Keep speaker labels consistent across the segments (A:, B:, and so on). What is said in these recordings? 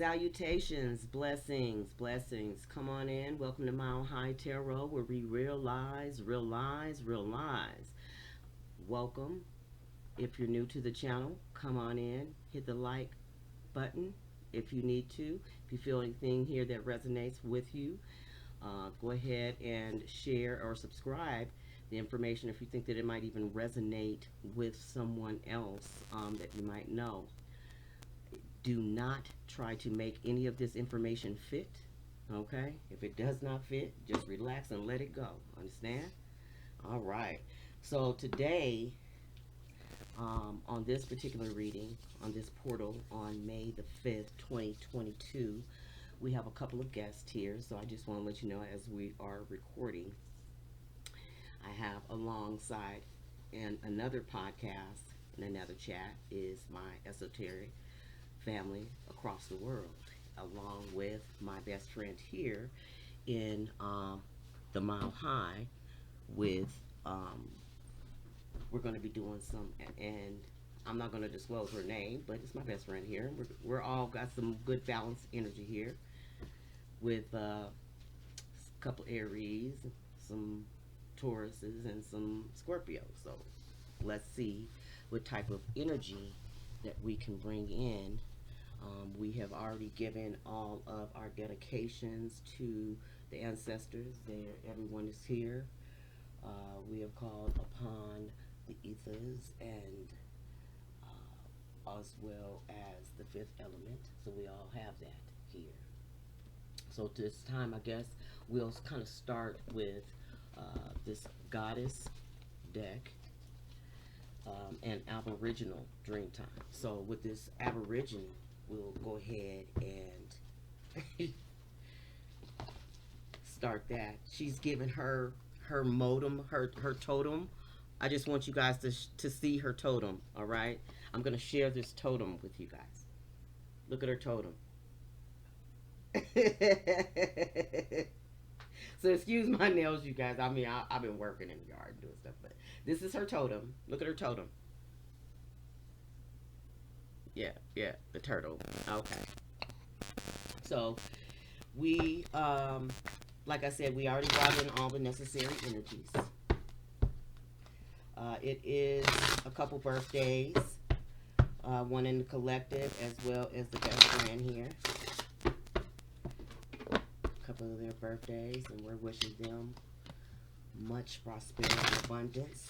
A: Salutations, blessings, blessings. Come on in. Welcome to Mile High Tarot, where we realize, realize, realize. Welcome. If you're new to the channel, come on in. Hit the like button if you need to. If you feel anything here that resonates with you, go ahead and share or subscribe the information if you think that it might even resonate with someone else that you might know. Do not try to make any of this information fit, okay? If it does not fit, just relax and let it go. Understand? All right. So today, on this particular reading, on this portal, on May the 5th, 2022, we have a couple of guests here. So I just want to let you know as we are recording, I have alongside in another podcast and another chat is my esoteric family across the world, along with my best friend here in the Mile High. With we're going to be doing some, and I'm not going to disclose her name, but it's my best friend here. We're all got some good balanced energy here, with a couple Aries, some Tauruses, and some Scorpios. So let's see what type of energy that we can bring in. We have already given all of our dedications to the ancestors. Everyone is here. We have called upon the ethers and as well as the fifth element. So we all have that here. So this time, I guess we'll kind of start with this goddess deck. And Aboriginal Dreamtime. So with this Aboriginal, we'll go ahead and start that. She's given her modem, her totem. I just want you guys to see her totem. All right, I'm gonna share this totem with you guys. Look at her totem. So excuse my nails, you guys. I mean, I've been working in the yard and doing stuff, but this is her totem. Look at her totem. Yeah, the turtle. Okay. So we, like I said, we already brought in all the necessary energies. It is a couple birthdays, one in the collective as well as the best friend here. Couple of their birthdays, and we're wishing them much prosperity and abundance.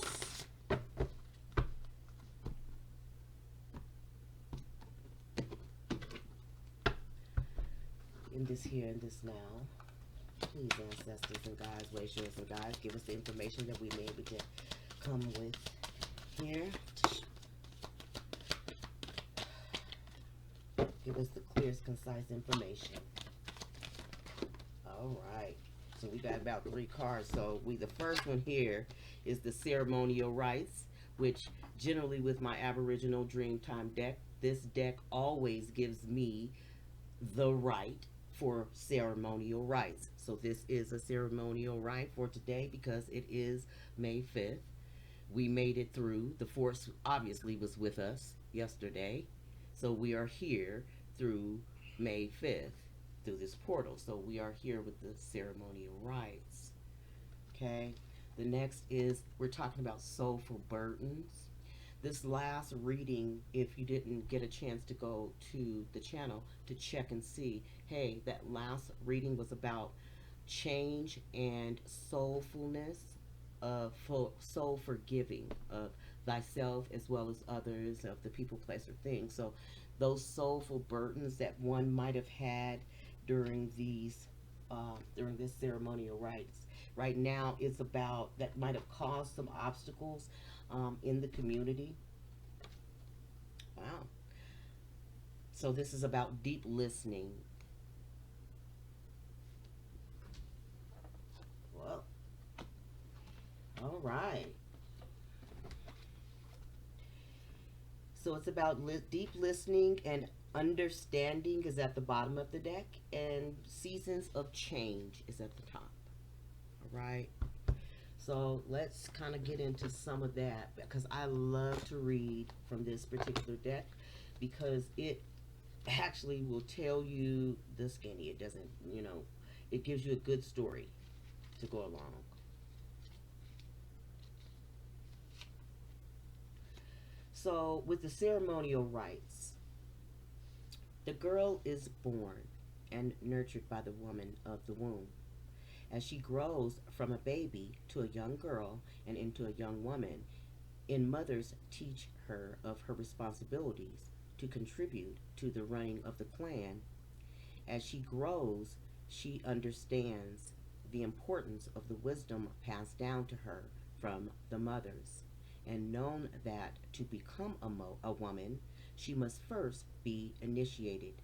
A: In this here and this now, please, ancestors and guides, way showers and guides, give us the information that we may be able to come with here. Give us the clearest, concise information. All right, so we got about 3 cards. So the first one here is the ceremonial rites, which generally with my Aboriginal Dreamtime deck, this deck always gives me the right for ceremonial rites. So this is a ceremonial rite for today because it is May 5th. We made it through. The force obviously was with us yesterday. So we are here through May 5th. Through this portal. So we are here with the ceremonial rites. Okay. The next is we're talking about soulful burdens. This last reading, if you didn't get a chance to go to the channel to check and see, hey, that last reading was about change and soulfulness, soul forgiving of thyself as well as others, of the people, place, or things. So those soulful burdens that one might have had during these during this ceremonial rites right now is about that might have caused some obstacles in the community. Wow. So this is about deep listening. Well, all right. So it's about deep listening, and understanding is at the bottom of the deck, and seasons of change is at the top. All right. So let's kind of get into some of that, because I love to read from this particular deck because it actually will tell you the skinny. It doesn't, it gives you a good story to go along. So, with the ceremonial rites, the girl is born and nurtured by the woman of the womb. As she grows from a baby to a young girl and into a young woman, and mothers teach her of her responsibilities to contribute to the running of the clan. As she grows, she understands the importance of the wisdom passed down to her from the mothers, and known that to become a woman, she must first be initiated.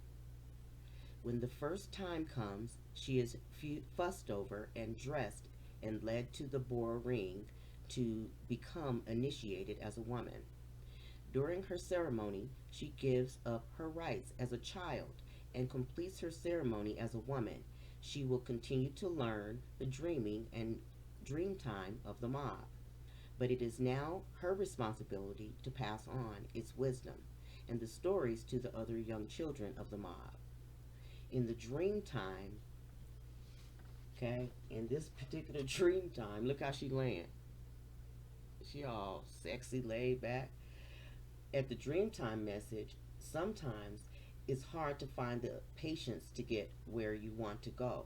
A: When the first time comes, she is fussed over and dressed and led to the boar ring to become initiated as a woman. During her ceremony, she gives up her rights as a child and completes her ceremony as a woman. She will continue to learn the dreaming and dream time of the mob, but it is now her responsibility to pass on its wisdom and the stories to the other young children of the mob. In the dream time, okay, in this particular dream time, look how she laying. She all sexy, laid back. At the Dreamtime message, sometimes it's hard to find the patience to get where you want to go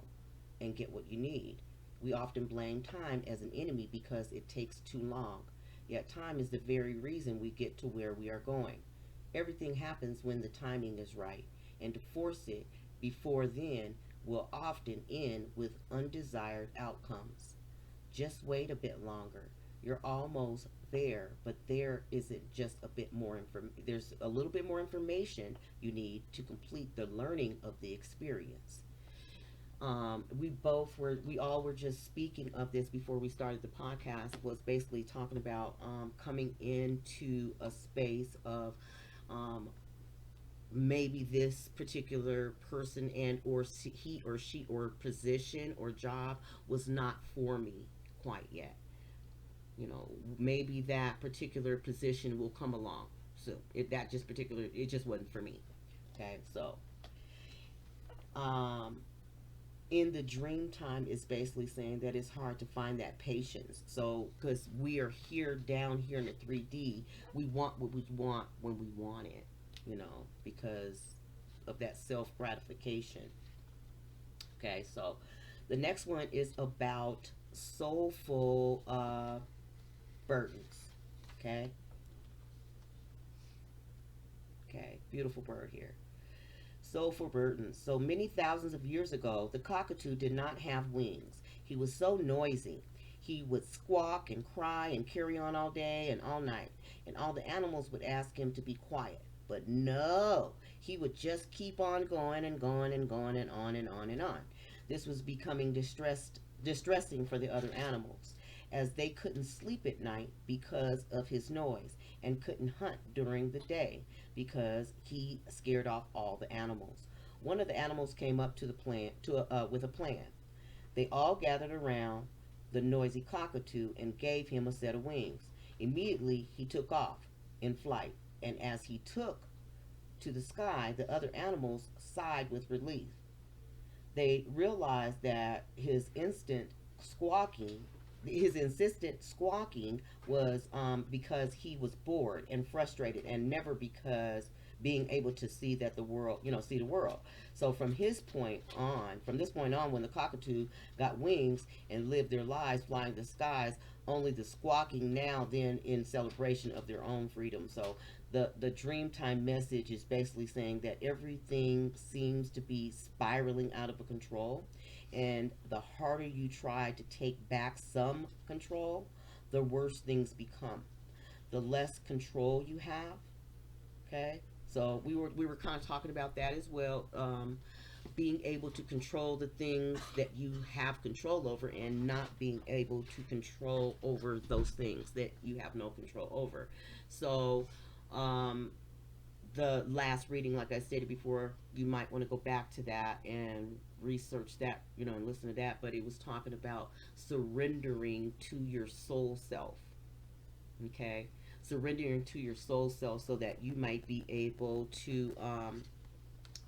A: and get what you need. We often blame time as an enemy because it takes too long. Yet, time is the very reason we get to where we are going. Everything happens when the timing is right, and to force it before then will often end with undesired outcomes. Just wait a bit longer. You're almost there, but there isn't just a bit more there's a little bit more information you need to complete the learning of the experience. We all were just speaking of this before we started the podcast. Was basically talking about coming into a space of um, maybe this particular person and or he or she or position or job was not for me quite yet. Maybe that particular position will come along. So it just wasn't for me. Okay, so um, in the dream time is basically saying that it's hard to find that patience. So because we are here down here in the 3D, we want what we want when we want it. Because of that self gratification. Okay, so the next one is about soulful burdens. Okay. Okay. Beautiful bird here. Soulful burdens. So many thousands of years ago, the cockatoo did not have wings. He was so noisy. He would squawk and cry and carry on all day and all night. And all the animals would ask him to be quiet. But no, he would just keep on going and going and going and on and on and on. This was becoming distressing for the other animals, as they couldn't sleep at night because of his noise and couldn't hunt during the day because he scared off all the animals. One of the animals came up to the plant with a plan. They all gathered around the noisy cockatoo and gave him a set of wings. Immediately he took off in flight, and as he took to the sky, the other animals sighed with relief. They realized that his insistent squawking was because he was bored and frustrated, and never because being able to see that the world, see the world. So from this point on, when the cockatoo got wings and lived their lives flying the skies, only the squawking now then in celebration of their own freedom. So the Dreamtime message is basically saying that everything seems to be spiraling out of control, and the harder you try to take back some control, the worse things become. The less control you have, okay? So we were kind of talking about that as well. Being able to control the things that you have control over, and not being able to control over those things that you have no control over. So um, the last reading, like I stated before, you might want to go back to that and research that, and listen to that. But it was talking about surrendering to your soul self. Okay, surrendering to your soul self so that you might be able to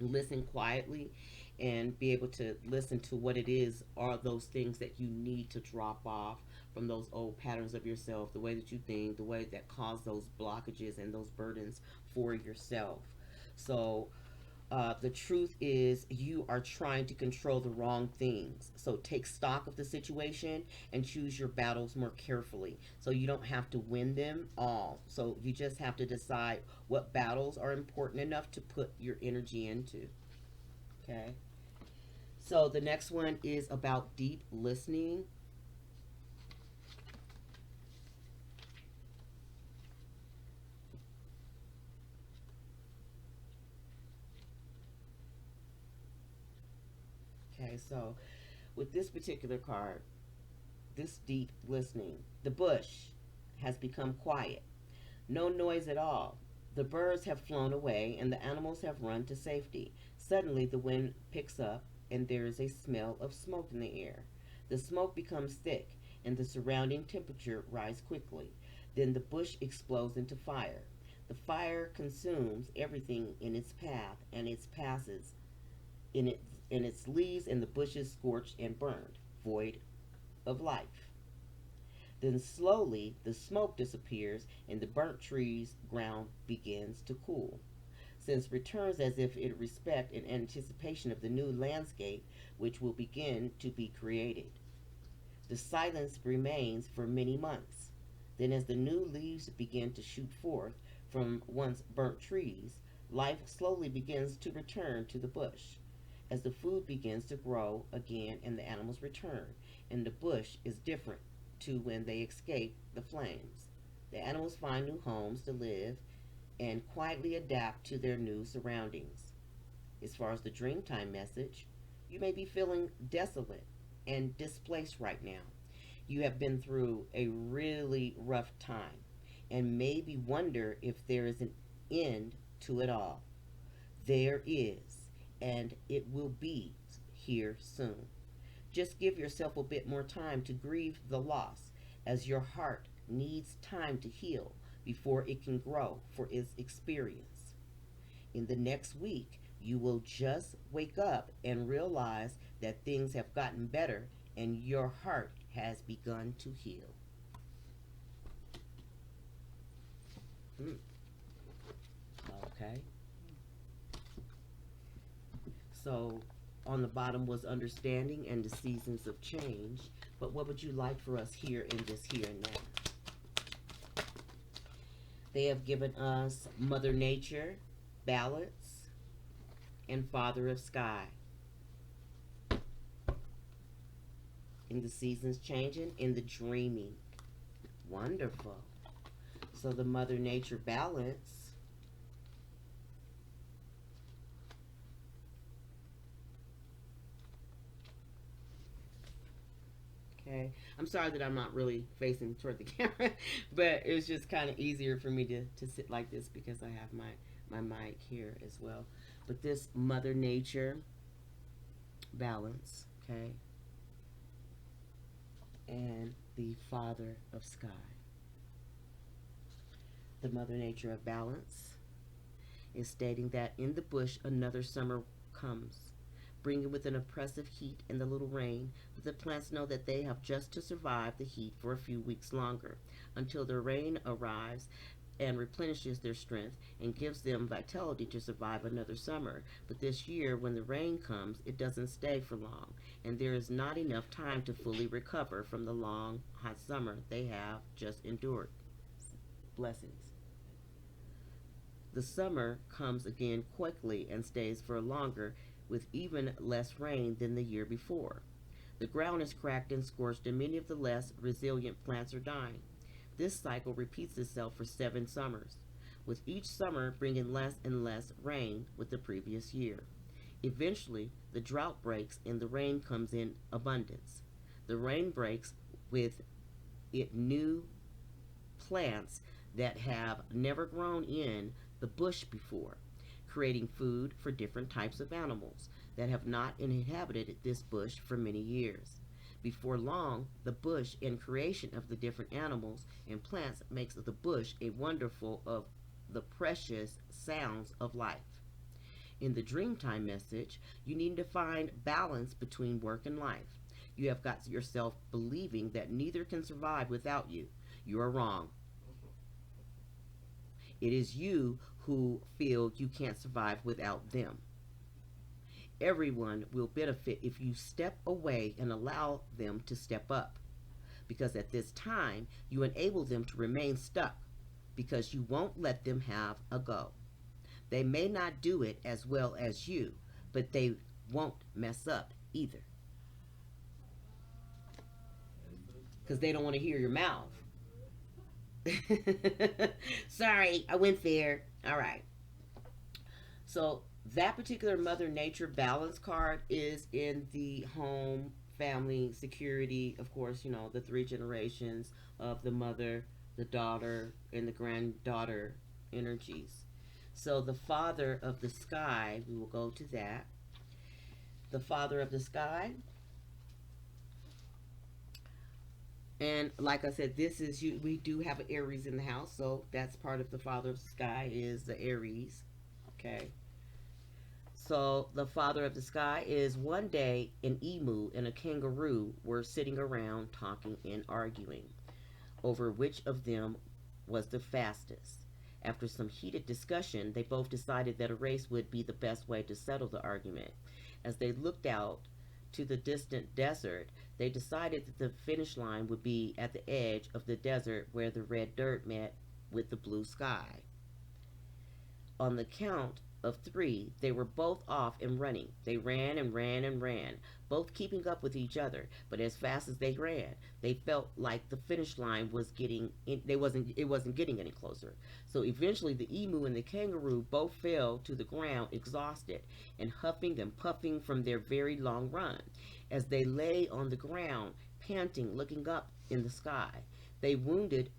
A: listen quietly and be able to listen to what it is are those things that you need to drop off from those old patterns of yourself, the way that you think, the way that cause those blockages and those burdens for yourself. So the truth is, you are trying to control the wrong things. So take stock of the situation and choose your battles more carefully. So you don't have to win them all. So you just have to decide what battles are important enough to put your energy into. Okay. So the next one is about deep listening. Okay. So with this particular card, this deep listening, the bush has become quiet. No noise at all. The birds have flown away and the animals have run to safety. Suddenly, the wind picks up and there is a smell of smoke in the air. The smoke becomes thick and the surrounding temperature rises quickly. Then the bush explodes into fire. The fire consumes everything in its path and it passes in its leaves and the bushes scorched and burned, void of life. Then slowly the smoke disappears and the burnt tree's ground begins to cool. Since returns as if in respect and anticipation of the new landscape which will begin to be created. The silence remains for many months. Then, as the new leaves begin to shoot forth from once burnt trees, life slowly begins to return to the bush. As the food begins to grow again and the animals return, and the bush is different to when they escape the flames. The animals find new homes to live and quietly adapt to their new surroundings. As far as the Dreamtime message, you may be feeling desolate and displaced right now. You have been through a really rough time and maybe wonder if there is an end to it all. There is, and it will be here soon. Just give yourself a bit more time to grieve the loss, as your heart needs time to heal before it can grow for its experience. In the next week, you will just wake up and realize that things have gotten better and your heart has begun to heal. Mm, okay. So on the bottom was understanding and the seasons of change. But what would you like for us here in this here and now? They have given us Mother Nature, balance, and Father of Sky. In the seasons changing, in the dreaming. Wonderful. So the Mother Nature balance. Okay. I'm sorry that I'm not really facing toward the camera, but it's just kind of easier for me to sit like this because I have my mic here as well. But this Mother Nature balance, okay, and the Father of Sky. The Mother Nature of balance is stating that in the bush another summer comes, bringing with an oppressive heat and the little rain, but the plants know that they have just to survive the heat for a few weeks longer, until the rain arrives and replenishes their strength and gives them vitality to survive another summer. But this year, when the rain comes, it doesn't stay for long, and there is not enough time to fully recover from the long, hot summer they have just endured. Blessings. The summer comes again quickly and stays for longer, with even less rain than the year before. The ground is cracked and scorched, and many of the less resilient plants are dying. This cycle repeats itself for 7 summers, with each summer bringing less and less rain with the previous year. Eventually, the drought breaks and the rain comes in abundance. The rain breaks with it new plants that have never grown in the bush before, creating food for different types of animals that have not inhabited this bush for many years. Before long, the bush and creation of the different animals and plants makes the bush a wonderful of the precious sounds of life. In the Dreamtime message, you need to find balance between work and life. You have got yourself believing that neither can survive without you. You are wrong. It is you who feel you can't survive without them. Everyone will benefit if you step away and allow them to step up, because at this time you enable them to remain stuck because you won't let them have a go. They may not do it as well as you, but they won't mess up either because they don't want to hear your mouth. Sorry, I went there. All right. So that particular Mother Nature balance card is in the home, family, security, of course, the three generations of the mother, the daughter, and the granddaughter energies. So the Father of the Sky, we will go to that. The Father of the Sky. And like I said, this is you. We do have an Aries in the house, so that's part of the Father of the Sky is the Aries. Okay. So the Father of the Sky is one day an emu and a kangaroo were sitting around talking and arguing over which of them was the fastest. After some heated discussion, they both decided that a race would be the best way to settle the argument. As they looked out to the distant desert, they decided that the finish line would be at the edge of the desert where the red dirt met with the blue sky. On the count of three, they were both off and running. They ran and ran and ran, both keeping up with each other. But as fast as they ran, they felt like the finish line was getting in, it wasn't getting any closer. So eventually, the emu and the kangaroo both fell to the ground, exhausted and huffing and puffing from their very long run. As they lay on the ground, panting, looking up in the sky, they wondered.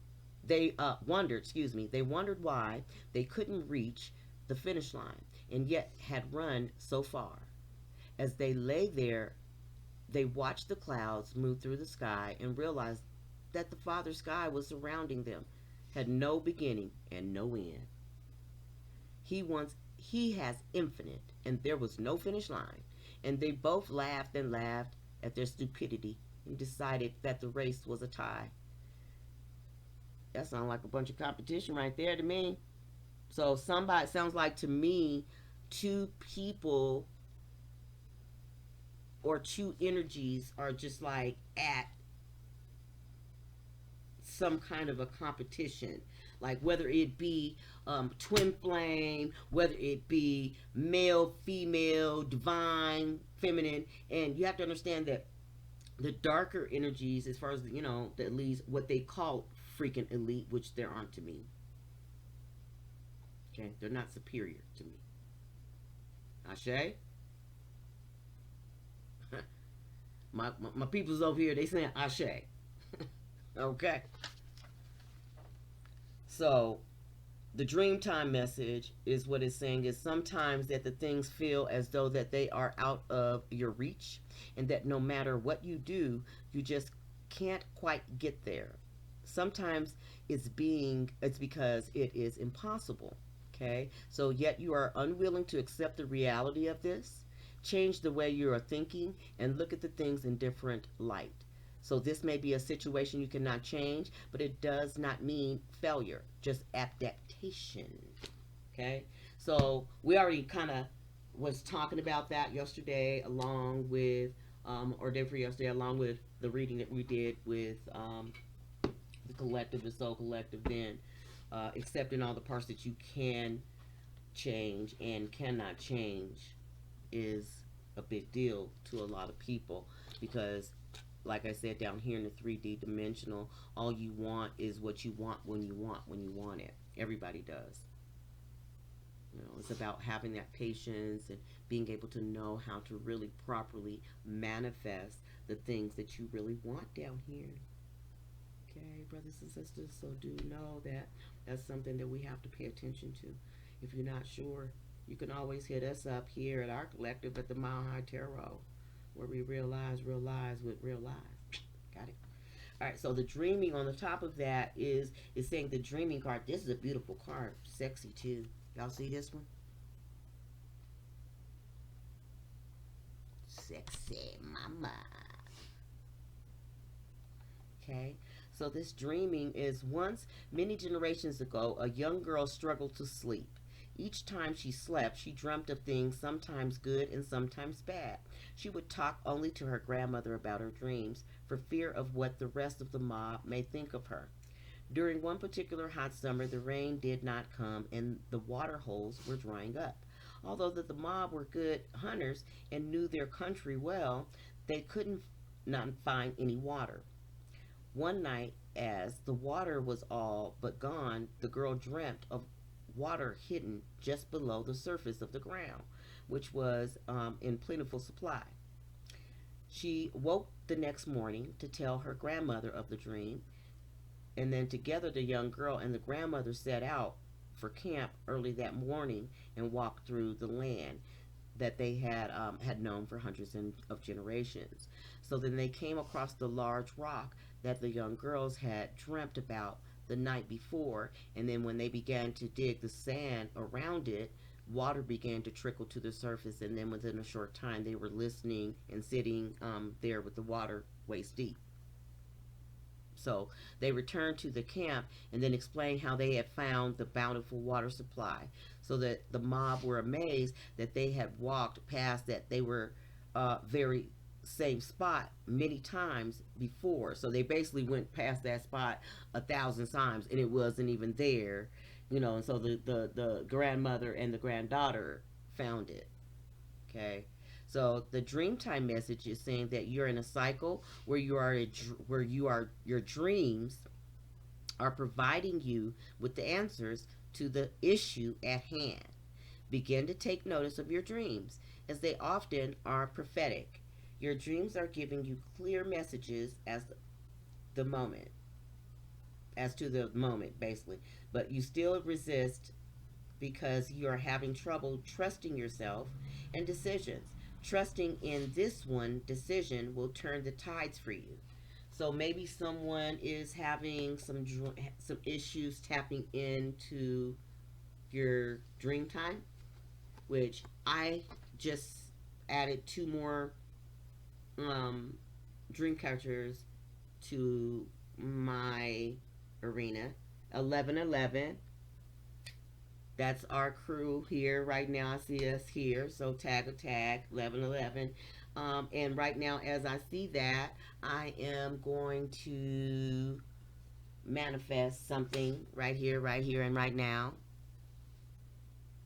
A: They wondered why they couldn't reach the finish line and yet had run so far. As they lay there, they watched the clouds move through the sky and realized that the Father Sky was surrounding them, had no beginning and no end. He has infinite, and there was no finish line. And they both laughed and laughed at their stupidity and decided that the race was a tie. That sounds like a bunch of competition right there to me. So somebody sounds like to me two people or two energies are just like at some kind of a competition, like whether it be twin flame, whether it be male, female, divine, feminine. And you have to understand that the darker energies, as far as at least what they call freaking elite, which there aren't to me. Okay, they're not superior to me. Ashe? my people's over here, they saying Ashe. Okay. So, the Dreamtime message is what it's saying is sometimes that the things feel as though that they are out of your reach, and that no matter what you do, you just can't quite get there. Sometimes it's because it is impossible. Okay, so yet you are unwilling to accept the reality of this. Change the way you are thinking and look at the things in different light. So this may be a situation you cannot change, but it does not mean failure, just adaptation. Okay, so we already kind of was talking about that yesterday, along with or day for yesterday, along with the reading that we did with the collective, the soul collective. Then accepting all the parts that you can change and cannot change is a big deal to a lot of people, because like I said, down here in the 3D dimensional, all you want is what you want when you want it. Everybody does. It's about having that patience and being able to know how to really properly manifest the things that you really want down here. Okay, brothers and sisters, so do know that that's something that we have to pay attention to. If you're not sure, you can always hit us up here at our collective at the Mile High Tarot, where we realize with real lies. Got it? All right, so the dreaming on the top of that is saying the dreaming card. This is a beautiful card, sexy too. Y'all see this one? sexy mama. Okay, so this dreaming is once, many generations ago, a young girl struggled to sleep. Each time she slept, she dreamt of things sometimes good and sometimes bad. She would talk only to her grandmother about her dreams for fear of what the rest of the mob may think of her. During one particular hot summer, the rain did not come and the water holes were drying up. Although the mob were good hunters and knew their country well, they couldn't not find any water. One night, as the water was all but gone, the girl dreamt of water hidden just below the surface of the ground, which was in plentiful supply. She woke the next morning to tell her grandmother of the dream, and then together the young girl and the grandmother set out for camp early that morning and walked through the land that they had known for hundreds of generations. So then they came across the large rock that the young girls had dreamt about the night before, and then when they began to dig the sand around it, water began to trickle to the surface, and then within a short time they were listening and sitting there with the water waist deep. So they returned to the camp and then explained how they had found the bountiful water supply, so that the mob were amazed that they had walked past that they were very same spot many times before. So they basically went past that spot 1,000 times and it wasn't even there, and so the grandmother and the granddaughter found it. Okay. So the Dreamtime message is saying that you're in a cycle where your dreams are providing you with the answers to the issue at hand. Begin to take notice of your dreams, as they often are prophetic. Your dreams are giving you clear messages the moment, as to the moment, basically. But you still resist because you are having trouble trusting yourself and decisions. Trusting in this one decision will turn the tides for you. So maybe someone is having some issues tapping into your dream time, which I just added 2 more dream characters to my arena. 1111. That's our crew here right now. I see us here. So tag a tag 1111. And right now, as I see that, I am going to manifest something right here, and right now.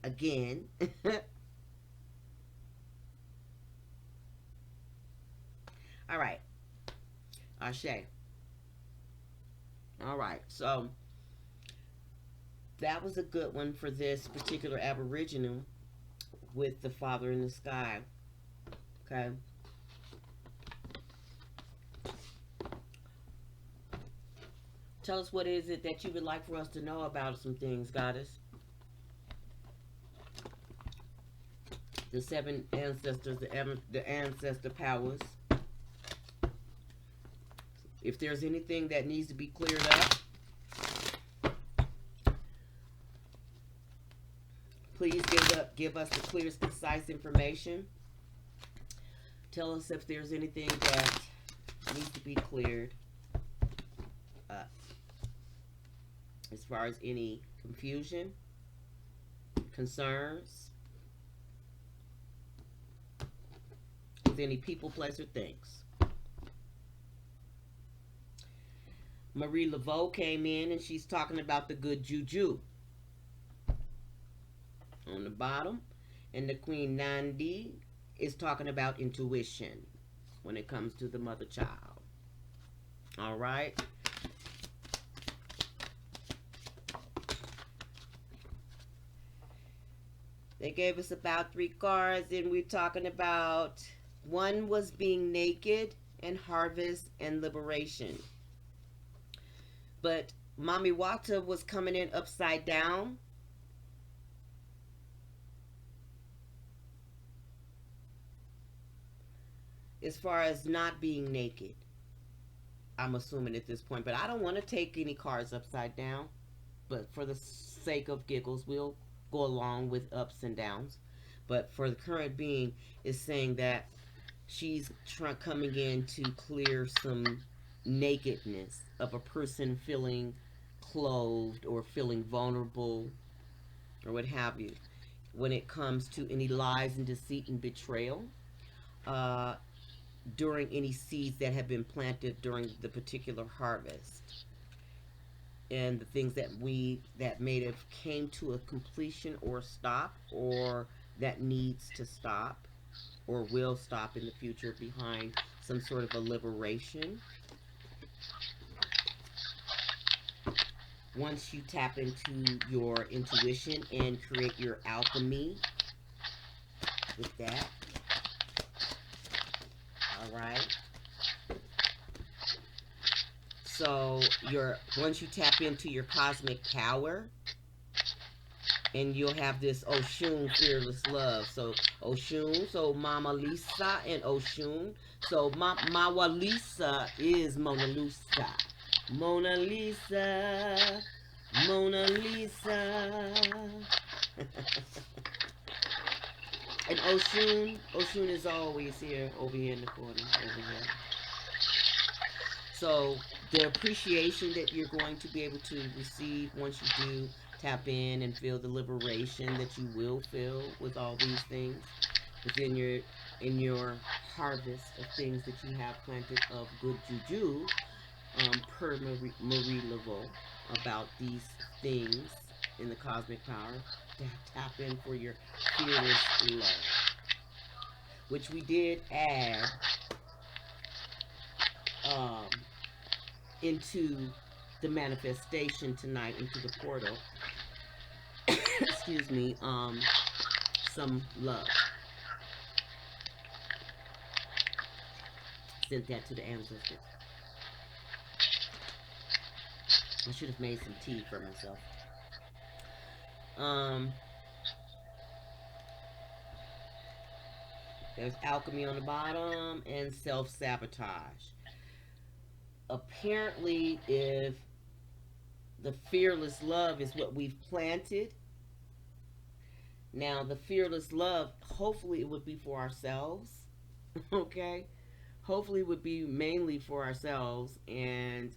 A: Again. All right. Ashe. All right. So that was a good one for this particular Aboriginal with the Father in the Sky. Okay. Tell us what is it that you would like for us to know about some things, Goddess. The 7 ancestors, the ancestor powers. If there's anything that needs to be cleared up, please give us the clearest, concise information. Tell us if there's anything that needs to be cleared up. As far as any confusion, concerns, with any people, place, or things. Marie Laveau came in and she's talking about the good juju on the bottom. And the Queen Nandi is talking about intuition when it comes to the mother child. All right. They gave us about 3 cards, and we're talking about one was being naked and harvest and liberation. But Mami Wata was coming in upside down. As far as not being naked, I'm assuming at this point. But I don't want to take any cards upside down. But for the sake of giggles, we'll go along with ups and downs. But for the current being is saying that She's coming in to clear some nakedness of a person feeling clothed or feeling vulnerable or what have you when it comes to any lies and deceit and betrayal uh, during any seeds that have been planted during the particular harvest, and the things that may have came to a completion or stop, or that needs to stop or will stop in the future behind some sort of a liberation. Once you tap into your intuition and create your alchemy with that, all right. So once you tap into your cosmic power, and you'll have this Oshun fearless love. So Oshun, so Mama Lisa and Oshun. So Mawa Lisa is Mona Lisa. Mona Lisa, Mona Lisa. And Oshun is always here, over here in the corner, over here. So the appreciation that you're going to be able to receive once you do tap in and feel the liberation that you will feel with all these things within your harvest of things that you have planted of good juju, per Marie Laveau, about these things in the cosmic power to tap in for your fearless love, which we did add um, into the manifestation tonight, into the portal. Excuse me, some love. Sent that to the ancestors. I should have made some tea for myself. There's alchemy on the bottom and self-sabotage. Apparently, if the fearless love is what we've planted, now the fearless love, hopefully it would be for ourselves. Okay, hopefully it would be mainly for ourselves, and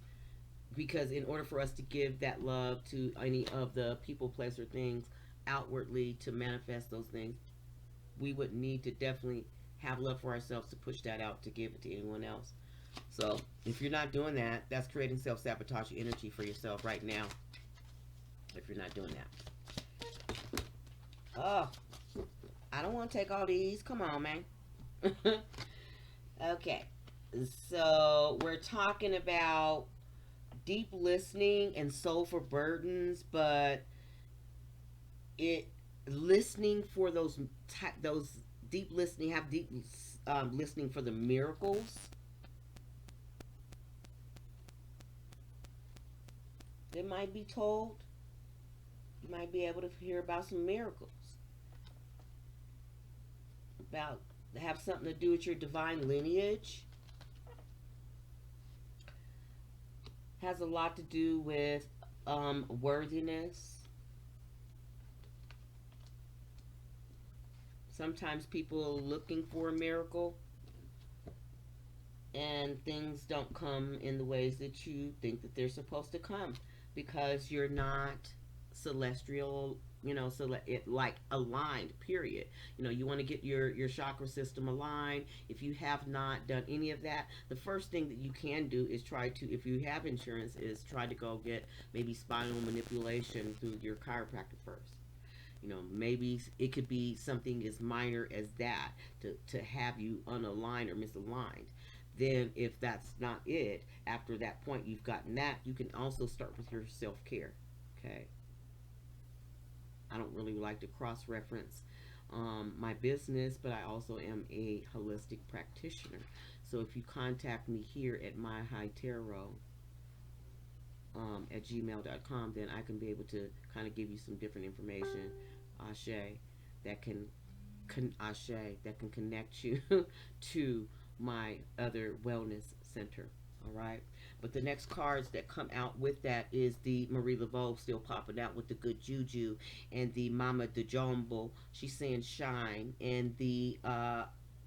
A: because in order for us to give that love to any of the people, place, or things outwardly to manifest those things, we would need to definitely have love for ourselves to push that out to give it to anyone else. So if you're not doing that, that's creating self-sabotage energy for yourself right now. If you're not doing that. Oh, I don't want to take all these. Come on, man. Okay. So we're talking about deep listening and soulful burdens, but it listening for those deep listening, have deep listening for the miracles that might be told. You might be able to hear about some miracles about have something to do with your divine lineage. Has a lot to do with worthiness. Sometimes people are looking for a miracle and things don't come in the ways that you think that they're supposed to come because you're not celestial, so it like aligned, period. You want to get your chakra system aligned. If you have not done any of that, the first thing that you can do is try to, if you have insurance, is try to go get maybe spinal manipulation through your chiropractor first. Maybe it could be something as minor as that to have you unaligned or misaligned. Then if that's not it, after that point you've gotten that, you can also start with your self-care. Okay, I don't really like to cross-reference my business, but I also am a holistic practitioner. So if you contact me here at myhightarot at gmail.com, then I can be able to kind of give you some different information, Ashe, that can connect you to my other wellness center. All right. But the next cards that come out with that is the Marie Laveau, still popping out with the good juju, and the Mama de Jumbo, she's saying shine, and the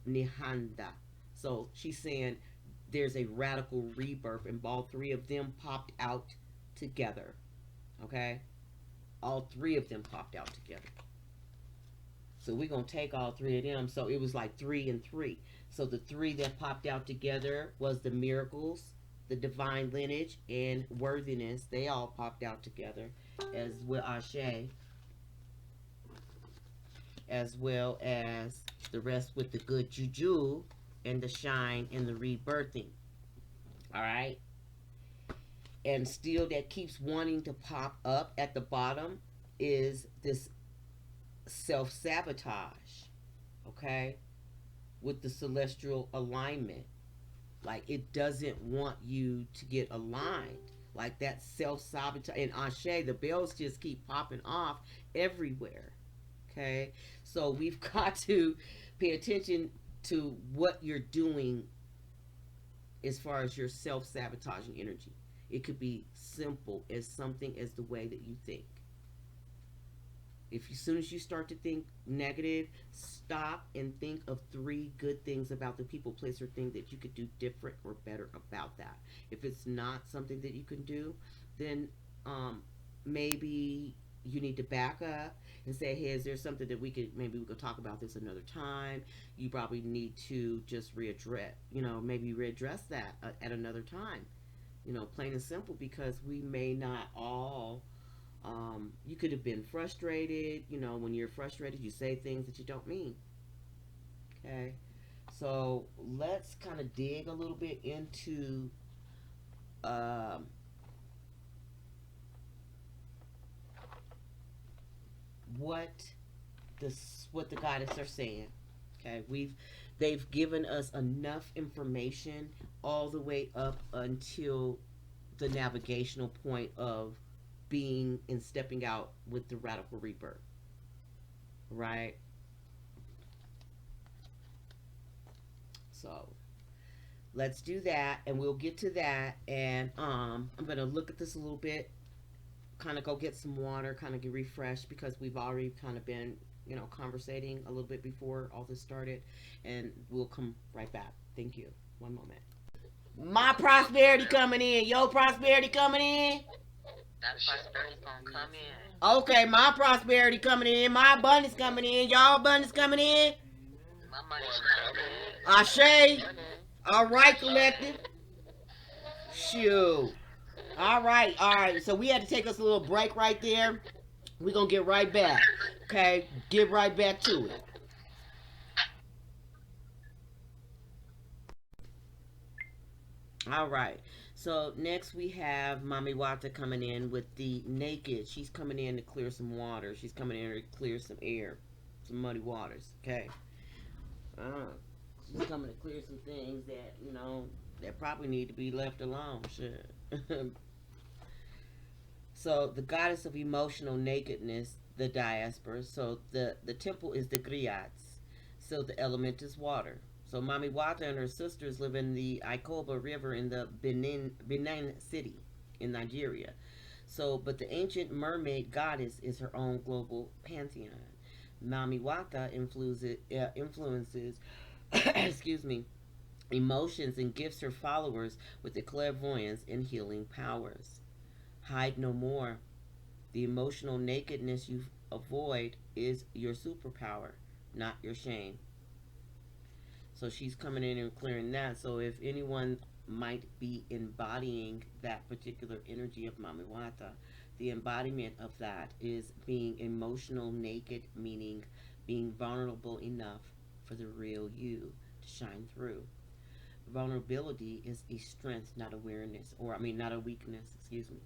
A: Nihanda. So she's saying there's a radical rebirth, and all three of them popped out together. Okay? All three of them popped out together. So we're going to take all three of them. So it was like 3 and 3. So the three that popped out together was the miracles, the divine lineage, and worthiness. They all popped out together, as well Ashe, as well as the rest with the good juju and the shine and the rebirthing. All right? And still that keeps wanting to pop up at the bottom is this self-sabotage, okay, with the celestial alignment. Like, it doesn't want you to get aligned. Like, that self-sabotage. And Ashe, the bells just keep popping off everywhere, okay? So we've got to pay attention to what you're doing as far as your self-sabotaging energy. It could be simple as something as the way that you think. If as soon as you start to think negative, stop and think of 3 good things about the people, place, or thing that you could do different or better about that. If it's not something that you can do, then maybe you need to back up and say, hey, is there something that we could talk about this another time? You probably need to just readdress, maybe readdress that at another time. Plain and simple, because we may not all, you could have been frustrated. When you're frustrated, you say things that you don't mean. Okay? So let's kind of dig a little bit into what the goddess are saying. Okay? They've given us enough information all the way up until the navigational point of being and stepping out with the radical rebirth. Right? So let's do that, and we'll get to that. And I'm gonna look at this a little bit, kind of go get some water, kind of get refreshed, because we've already kind of been conversating a little bit before all this started, and we'll come right back. Thank you. One moment. My prosperity coming in. Your prosperity coming in.
B: That prosperity gonna come in.
A: Okay, my prosperity coming in. My abundance coming in. Y'all abundance coming in.
B: My money's coming in.
A: Ashe. All right, collective. Shoot. All right. So we had to take us a little break right there. We're going to get right back. Okay? Get right back to it. All right. So next we have Mami Wata coming in with the naked. She's coming in to clear some water. She's coming in to clear some air. Some muddy waters. Okay? She's coming to clear some things that, that probably need to be left alone. Shit. So the goddess of emotional nakedness, the diaspora. So the temple is the griots. So the element is water. So Mami Wata and her sisters live in the Ikoba River in the Benin City in Nigeria. So, but the ancient mermaid goddess is her own global pantheon. Mami Wata influences excuse me, emotions, and gifts her followers with the clairvoyance and healing powers. Hide no more. The emotional nakedness you avoid is your superpower, not your shame. So she's coming in and clearing that. So if anyone might be embodying that particular energy of Mami Wata, the embodiment of that is being emotional naked, meaning being vulnerable enough for the real you to shine through. Vulnerability is a strength, not not a weakness, excuse me.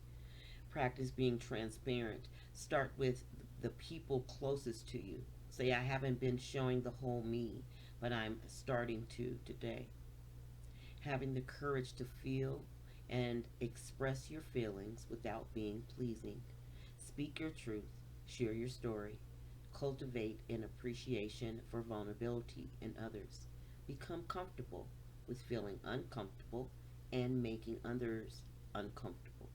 A: Practice being transparent. Start with the people closest to you. Say, I haven't been showing the whole me, but I'm starting to today. Having the courage to feel and express your feelings without being pleasing. Speak your truth. Share your story. Cultivate an appreciation for vulnerability in others. Become comfortable with feeling uncomfortable and making others uncomfortable.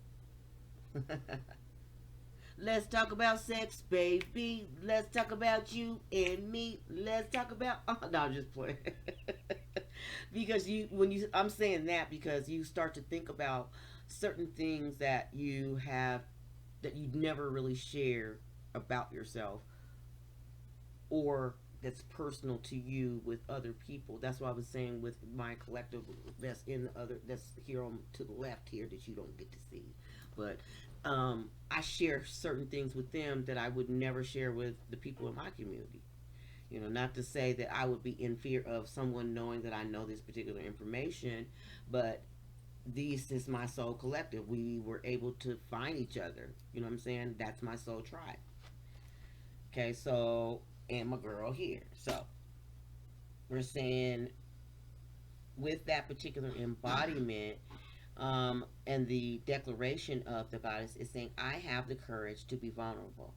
A: Let's talk about sex, baby. Let's talk about you and me. Let's talk about... Oh, no, I'm just playing. Because I'm saying that because you start to think about certain things that you have that you never really share about yourself, or that's personal to you with other people. That's what I was saying with my collective that's in the other that's here on to the left here that you don't get to see. But I share certain things with them that I would never share with the people in my community. You know, not to say that I would be in fear of someone knowing that I know this particular information, but this is my soul collective. We were able to find each other. You know what I'm saying? That's my soul tribe. Okay, so, and my girl here. So, we're saying with that particular embodiment, and the declaration of the goddess is saying, I have the courage to be vulnerable.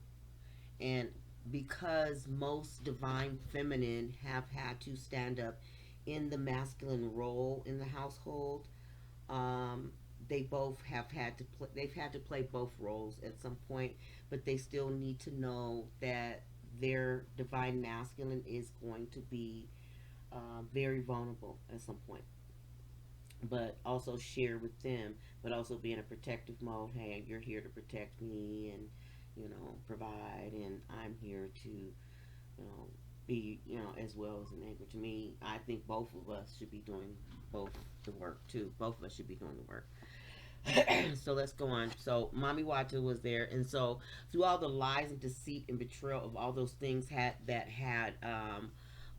A: And because most divine feminine have had to stand up in the masculine role in the household, um, they both have had to they've had to play both roles at some point, but they still need to know that their divine masculine is going to be very vulnerable at some point, but also share with them, but also be in a protective mode. Hey, you're here to protect me and, provide, and I'm here to, be, as well as an anchor to me. I think both of us should be doing both the work too. Both of us should be doing the work. So let's go on. So Mommy Watu was there, and so through all the lies and deceit and betrayal of all those things had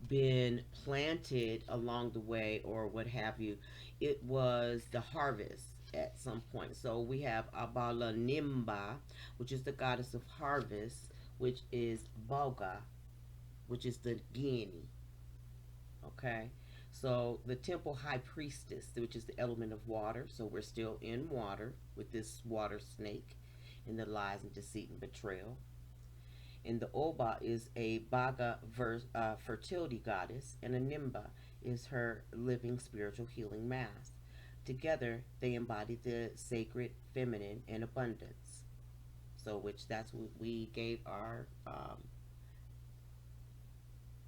A: been planted along the way, or what have you, it was the harvest at some point. So we have Abala Nimba, which is the goddess of harvest, which is Boga, which is the Guinea. Okay. So the temple high priestess, which is the element of water. So we're still in water with this water snake in the lies and deceit and betrayal. And the Oba is a Baga fertility goddess, and a Nimba is her living spiritual healing mass. Together, they embody the sacred feminine and abundance. So, which that's what we gave our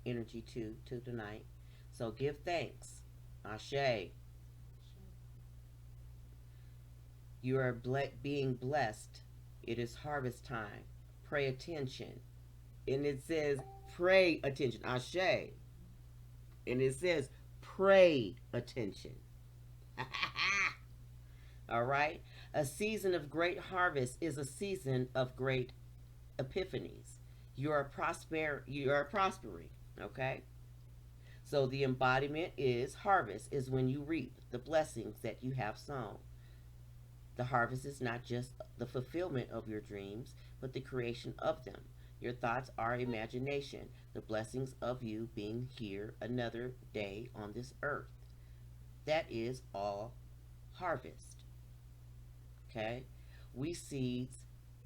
A: energy to tonight. So, give thanks. Ashe. You are being blessed. It is harvest time. Pray attention. And it says, pray attention. Ashe. And it says, pray attention. All right? A season of great harvest is a season of great epiphanies. You are prospering. Okay? So the embodiment is harvest, is when you reap the blessings that you have sown. The harvest is not just the fulfillment of your dreams, but the creation of them. Your thoughts are imagination, the blessings of you being here another day on this earth. That is all harvest. Okay? We seeds.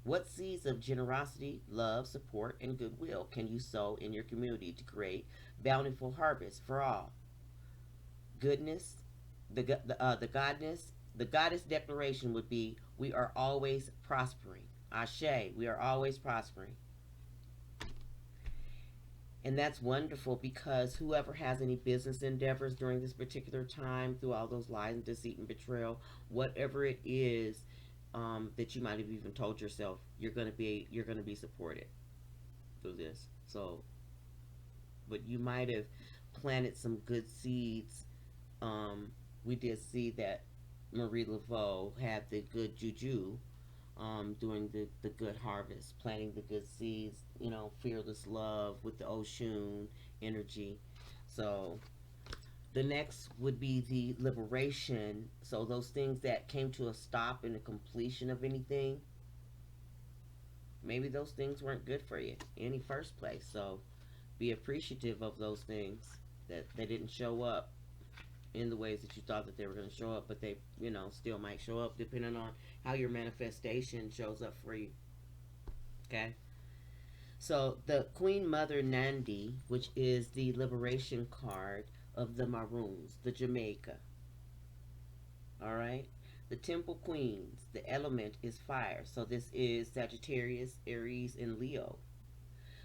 A: What seeds of generosity, love, support, and goodwill can you sow in your community to create bountiful harvest for all? Goodness, the goddess declaration would be, we are always prospering. Ashe, we are always prospering. And that's wonderful, because whoever has any business endeavors during this particular time, through all those lies and deceit and betrayal, whatever it is, that you might have even told yourself, you're gonna be supported through this. So, but you might have planted some good seeds. We did see that Marie Laveau had the good juju, doing the good harvest, planting the good seeds, fearless love with the Oshun energy. So the next would be the liberation. So those things that came to a stop in the completion of anything, maybe those things weren't good for you in the first place. So be appreciative of those things that they didn't show up in the ways that you thought that they were going to show up, but they, still might show up depending on how your manifestation shows up for you. Okay? So the Queen Mother Nandi, which is the liberation card of the Maroons, the Jamaica. All right? The Temple Queens, the element is fire. So this is Sagittarius, Aries, and Leo.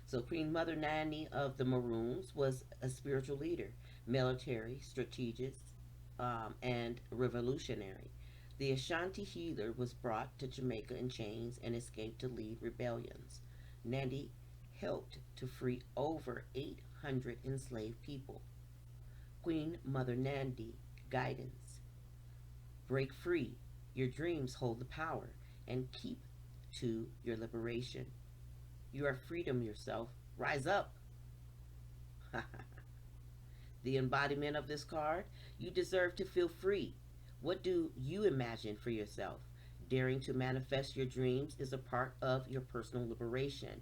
A: So Queen Mother Nandi of the Maroons was a spiritual leader, military, strategist, and revolutionary. The Ashanti healer was brought to Jamaica in chains and escaped to lead rebellions. Nandi helped to free over 800 enslaved people. Queen Mother Nandi, guidance. Break free. Your dreams hold the power and keep to your liberation. You are freedom yourself. Rise up. The embodiment of this card, you deserve to feel free. What do you imagine for yourself? Daring to manifest your dreams is a part of your personal liberation.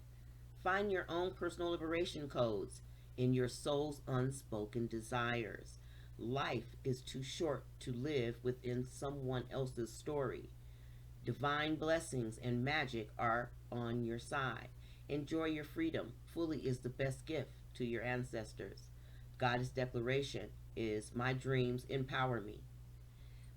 A: Find your own personal liberation codes in your soul's unspoken desires. Life is too short to live within someone else's story. Divine blessings and magic are on your side. Enjoy your freedom. Fully is the best gift to your ancestors. Goddess declaration is my dreams empower me.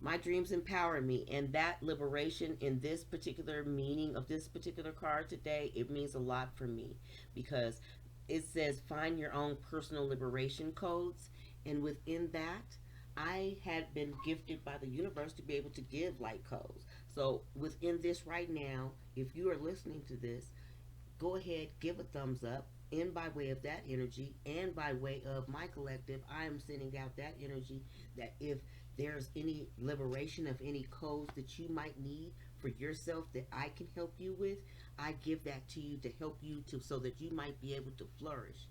A: My dreams empower me, and that liberation in this particular meaning of this particular card today, it means a lot for me because it says find your own personal liberation codes, and within that, I had been gifted by the universe to be able to give light codes. So within this right now, if you are listening to this, go ahead, give a thumbs up. And by way of that energy, and by way of my collective, I am sending out that energy that if there's any liberation of any codes that you might need for yourself that I can help you with, I give that to you to help you to so that you might be able to flourish.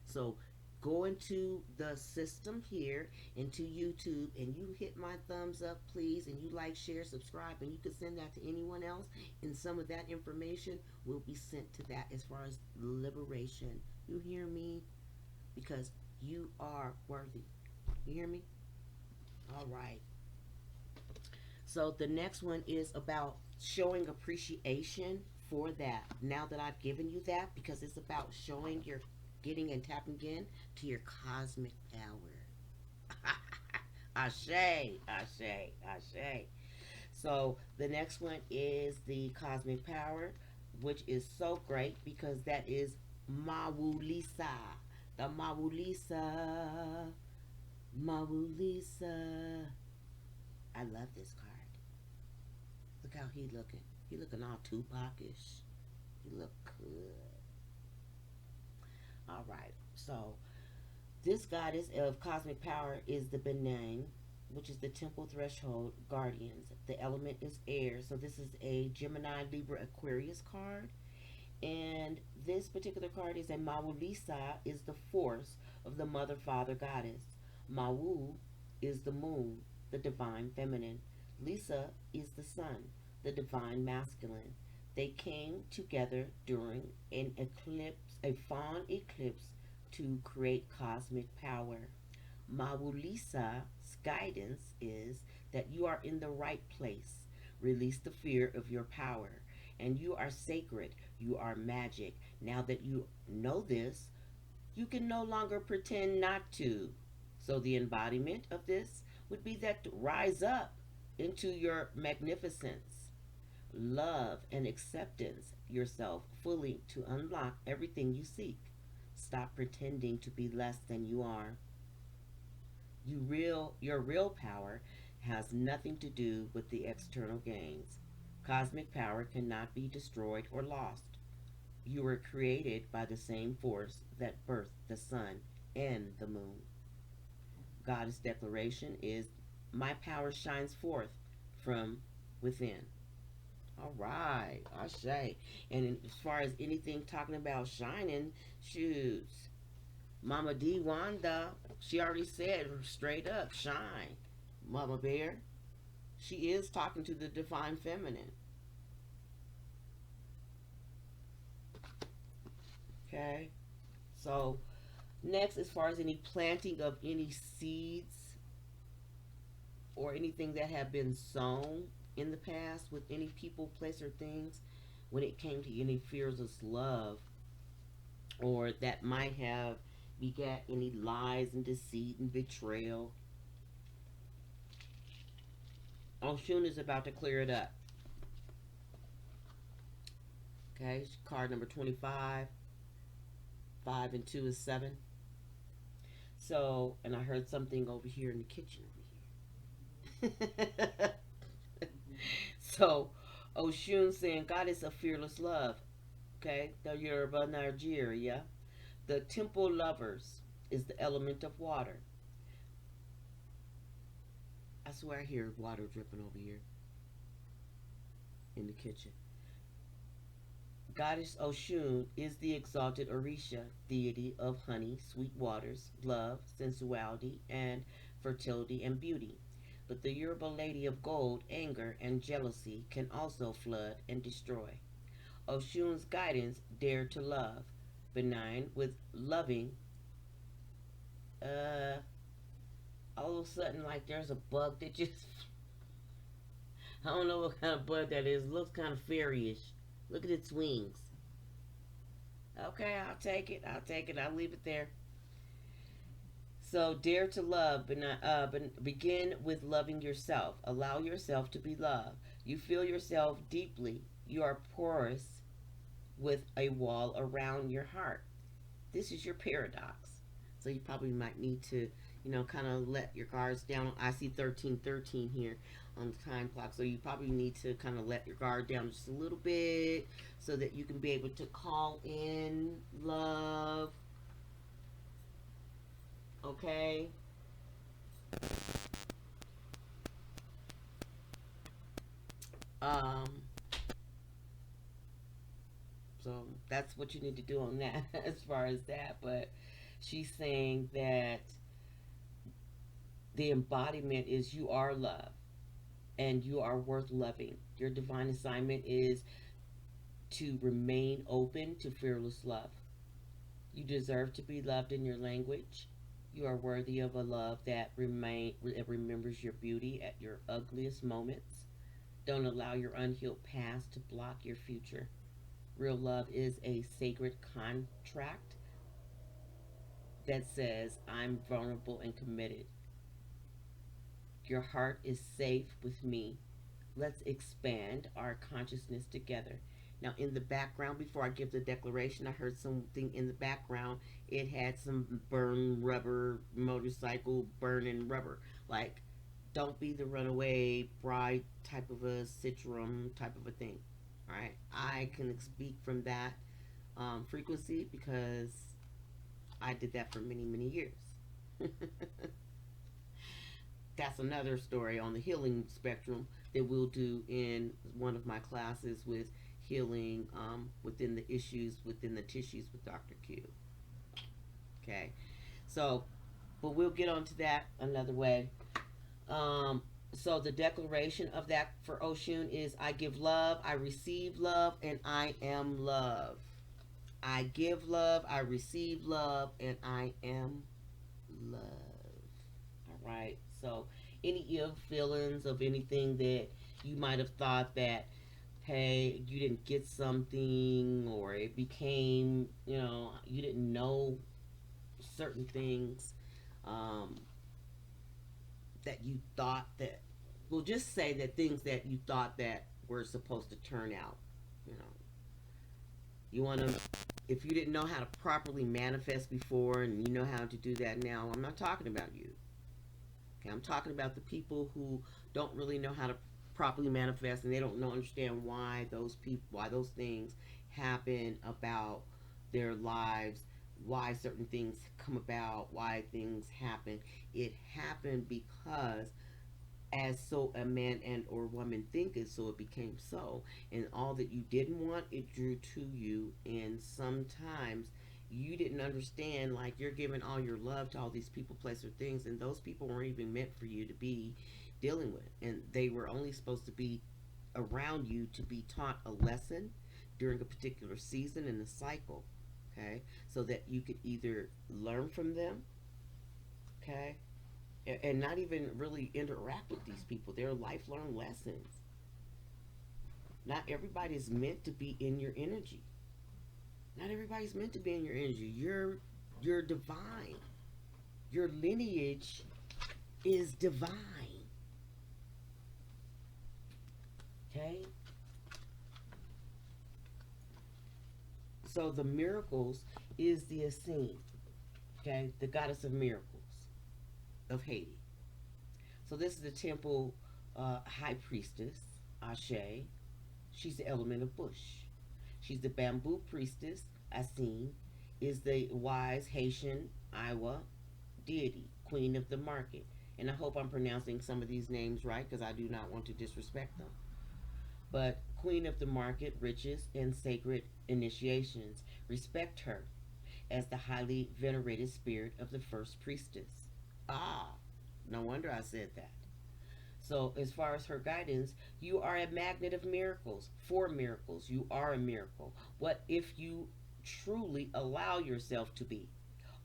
A: So go into the system here, into YouTube, and you hit my thumbs up, please, and you like, share, subscribe, and you can send that to anyone else. And some of that information will be sent to that as far as liberation. You hear me? Because you are worthy. You hear me? All right. So the next one is about showing appreciation for that. Now that I've given you that, because it's about showing your getting and tapping in to your cosmic power. Ashe, ashe, ashe. So the next one is the cosmic power, which is so great because that is Mawulisa. The Mawulisa. Mawulisa. I love this card. Look how he looking. He looking all Tupac-ish. He look good. All right. So this goddess of cosmic power is the Benign, which is the temple threshold guardians. The element is air. So this is a Gemini, Libra, Aquarius card. And this particular card is a Mawulisa, is the force of the mother, father, goddess. Mawu is the moon, the divine feminine. Lisa is the sun, the divine masculine. They came together during an eclipse, a fawn eclipse, to create cosmic power. Mawulisa's guidance is that you are in the right place. Release the fear of your power. And you are sacred. You are magic. Now that you know this, you can no longer pretend not to. So the embodiment of this would be that rise up into your magnificence. Love and acceptance yourself fully to unlock everything you seek. Stop pretending to be less than you are. Your real power has nothing to do with the external gains. Cosmic power cannot be destroyed or lost. You were created by the same force that birthed the sun and the moon. Goddess declaration is my power shines forth from within. All right, I say. And as far as anything talking about shining, shoes. Mama D Wanda, she already said straight up, shine. Mama Bear, she is talking to the divine feminine. Okay, so next, as far as any planting of any seeds or anything that have been sown in the past with any people, place, or things, when it came to any fearless love, or that might have begat any lies and deceit and betrayal, Oshun is about to clear it up. Okay, card number 25. 5 and 2 is 7. So, and I heard something over here in the kitchen over here. So, Oshun saying, God is a fearless love. Okay, the Yoruba, Nigeria. The temple lovers is the element of water. I swear I hear water dripping over here in the kitchen. Goddess Oshun is the exalted Orisha, deity of honey, sweet waters, love, sensuality, and fertility and beauty. But the Yoruba lady of gold, anger, and jealousy can also flood and destroy. Oshun's guidance, dare to love, benign with loving. Uh, all of a sudden, like there's a bug that just, I don't know what kind of bug that is. It looks kind of fairy-ish. Look at its wings. Okay, I'll take it. I'll take it. I'll leave it there. So dare to love, but not, begin with loving yourself. Allow yourself to be loved. You feel yourself deeply. You are porous with a wall around your heart. This is your paradox. So you probably might need to, kind of let your guards down. I see 1313 here on the time clock. So you probably need to kind of let your guard down just a little bit so that you can be able to call in love. Okay? Um, so that's what you need to do on that as far as that. But she's saying that the embodiment is you are love and you are worth loving. Your divine assignment is to remain open to fearless love. You deserve to be loved in your language. You are worthy of a love that remembers your beauty at your ugliest moments. Don't allow your unhealed past to block your future. Real love is a sacred contract that says, I'm vulnerable and committed. Your heart is safe with me. Let's expand our consciousness together. Now, in the background, before I give the declaration, I heard something in the background. It had some burn rubber, motorcycle burning rubber. Like, don't be the runaway bride type of a citrum type of a thing. All right. I can speak from that frequency because I did that for many, many years. That's another story on the healing spectrum that we'll do in one of my classes with healing within the issues within the tissues with Dr. Q. Okay, so, but we'll get onto that another way. So the declaration of that for Oshun is, I give love, I receive love, and I am love. I give love, I receive love, and I am love. All right. So any ill feelings of anything that you might have thought that, hey, you didn't get something, or it became, you didn't know certain things that you thought that, we'll just say that things that you thought that were supposed to turn out, you know, you want to, if you didn't know how to properly manifest before and you know how to do that now, I'm not talking about you. Okay, I'm talking about the people who don't really know how to properly manifest, and they don't know understand why those people, why those things happen about their lives, why certain things come about, why things happen. It happened because as so a man and or woman thinketh, so it became so. And all that you didn't want, it drew to you. And sometimes you didn't understand, like, you're giving all your love to all these people, places, or things, and those people weren't even meant for you to be dealing with. And they were only supposed to be around you to be taught a lesson during a particular season in the cycle. Okay, so that you could either learn from them, okay, and not even really interact with these people. They're lifelong lessons. Not everybody's meant to be in your energy. Not everybody's meant to be in your energy. You're divine. Your lineage is divine. Okay? So the miracles is the Essene. Okay? The goddess of miracles. of Haiti. So this is the temple high priestess, Ashe. She's the element of bush. She's the bamboo priestess, Asin, is the wise Haitian Iowa deity, queen of the market. And I hope I'm pronouncing some of these names right because I do not want to disrespect them. But queen of the market, riches, and sacred initiations, respect her as the highly venerated spirit of the first priestess. Ah, no wonder I said that. So, as far as her guidance, you are a magnet of miracles, for miracles. You are a miracle. What if you truly allow yourself to be?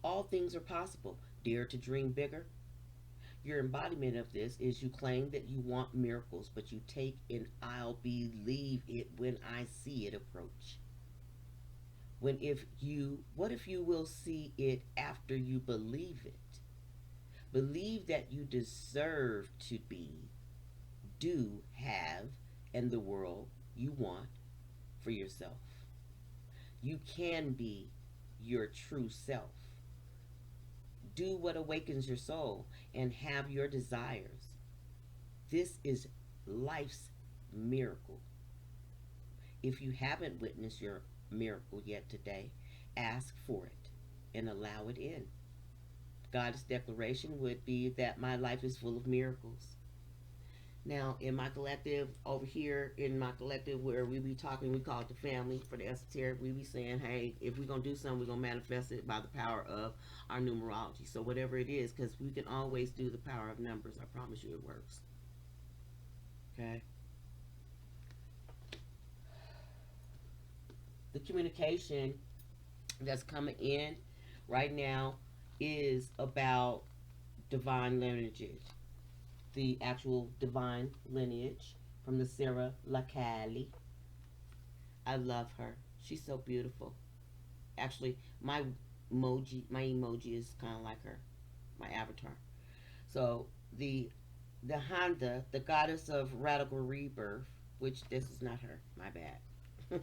A: All things are possible. Dare to dream bigger. Your embodiment of this is you claim that you want miracles, but you take an I'll believe it when I see it approach. What if you will see it after you believe it? Believe that you deserve to be, do, have, and the world you want for yourself. You can be your true self. Do what awakens your soul and have your desires. This is life's miracle. If you haven't witnessed your miracle yet today, ask for it and allow it in. God's declaration would be that my life is full of miracles. Now, in my collective, over here in my collective where we be talking, we call it the family for the esoteric, we be saying, hey, if we're going to do something, we're going to manifest it by the power of our numerology. So whatever it is, because we can always do the power of numbers. I promise you it works. Okay? The communication that's coming in right now is about divine lineages, the actual divine lineage from the Sarah Lacali. I love her. She's so beautiful. Actually, my emoji is kind of like her, my avatar. So the Honda, the goddess of radical rebirth, which this is not her. My bad.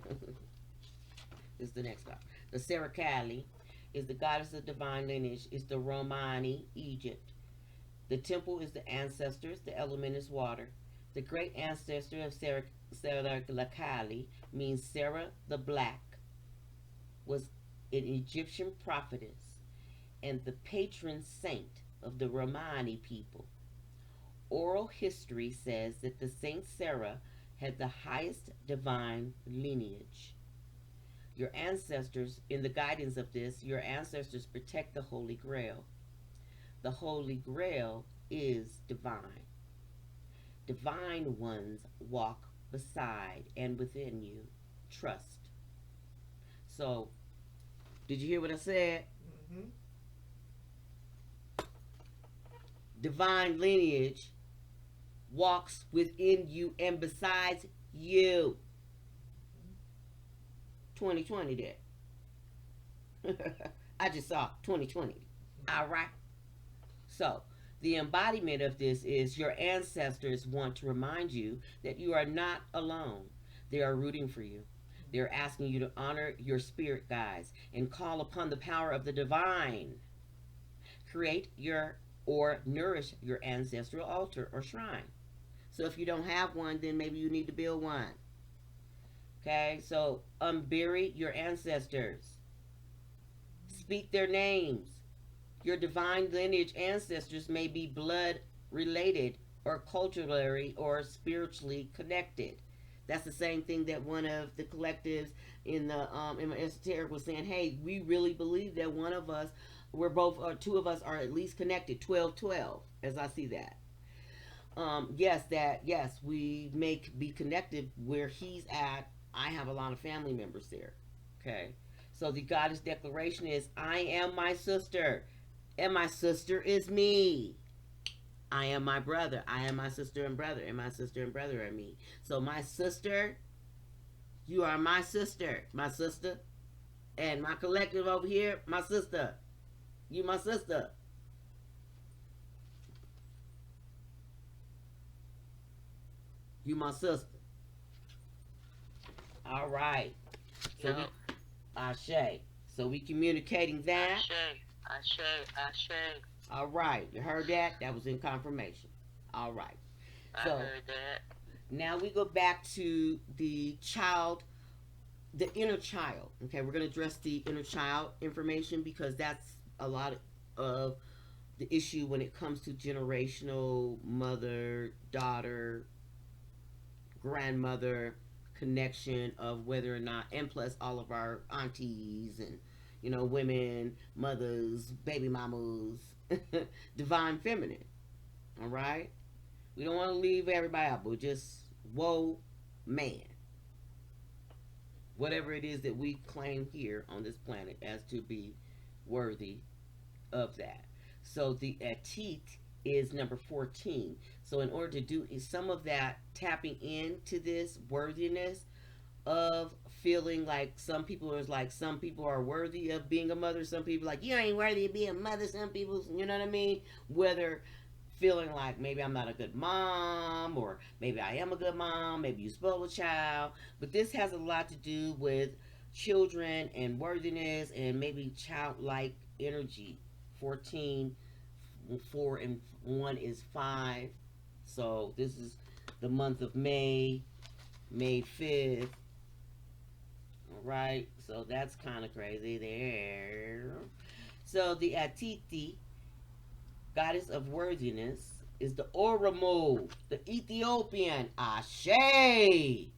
A: This is the next one. The Sarah Kali is the goddess of divine lineage. Is the Romani, Egypt. The temple is the ancestors. The element is water. The great ancestor of Sarah Kali means Sarah the Black was an Egyptian prophetess and the patron saint of the Romani people. Oral history says that the Saint Sarah had the highest divine lineage. Your ancestors, in the guidance of this, your ancestors protect the Holy Grail. The Holy Grail is divine. Divine ones walk beside and within you. Trust. So, did you hear what I said?
C: Mm-hmm.
A: Divine lineage walks within you and besides you. 2020 did. I just saw 2020. All right. So, the embodiment of this is your ancestors want to remind you that you are not alone. They are rooting for you. They're asking you to honor your spirit guides and call upon the power of the divine. Create your or nourish your ancestral altar or shrine. So if you don't have one, then maybe you need to build one. Okay, so unbury your ancestors. Speak their names. Your divine lineage ancestors may be blood related or culturally or spiritually connected. That's the same thing that one of the collectives in my esoteric was saying. Hey, we really believe that one of us, we're both or two of us are at least connected. 12-12, as I see that. Yes, we may be connected where he's at. I have a lot of family members there. Okay, so the goddess declaration is, I am my sister, and my sister is me. I am my brother. I am my sister and brother, and my sister and brother are me. So my sister, you are my sister, and my collective over here, my sister. You my sister. You my sister. All right. So
B: Yup.
A: we, Ashe. So we communicating that.
B: Ashe. Ashe. Ashe.
A: All right. You heard that? That was in confirmation. All right.
B: I
A: So
B: heard that.
A: now we go back to the child, the inner child. Okay, we're going to address the inner child information because that's a lot of the issue when it comes to generational mother, daughter, grandmother connection of whether or not, and plus all of our aunties and women, mothers, baby mamas, divine feminine. All right, we don't want to leave everybody out, but just whoa, man, whatever it is that we claim here on this planet as to be worthy of that. So the atit is number 14. So in order to do some of that tapping into this worthiness of feeling like some people is like some people are worthy of being a mother, some people like you ain't worthy of being a mother, some people, you know what I mean? Whether feeling like maybe I'm not a good mom or maybe I am a good mom, maybe you spoil a child, but this has a lot to do with children and worthiness and maybe childlike energy. 14, 4 and 1 is 5. So this is the month of May, May 5th. All right, so that's kind of crazy there. So the Atiti, goddess of worthiness, is the Oromo, the Ethiopian Ashe. I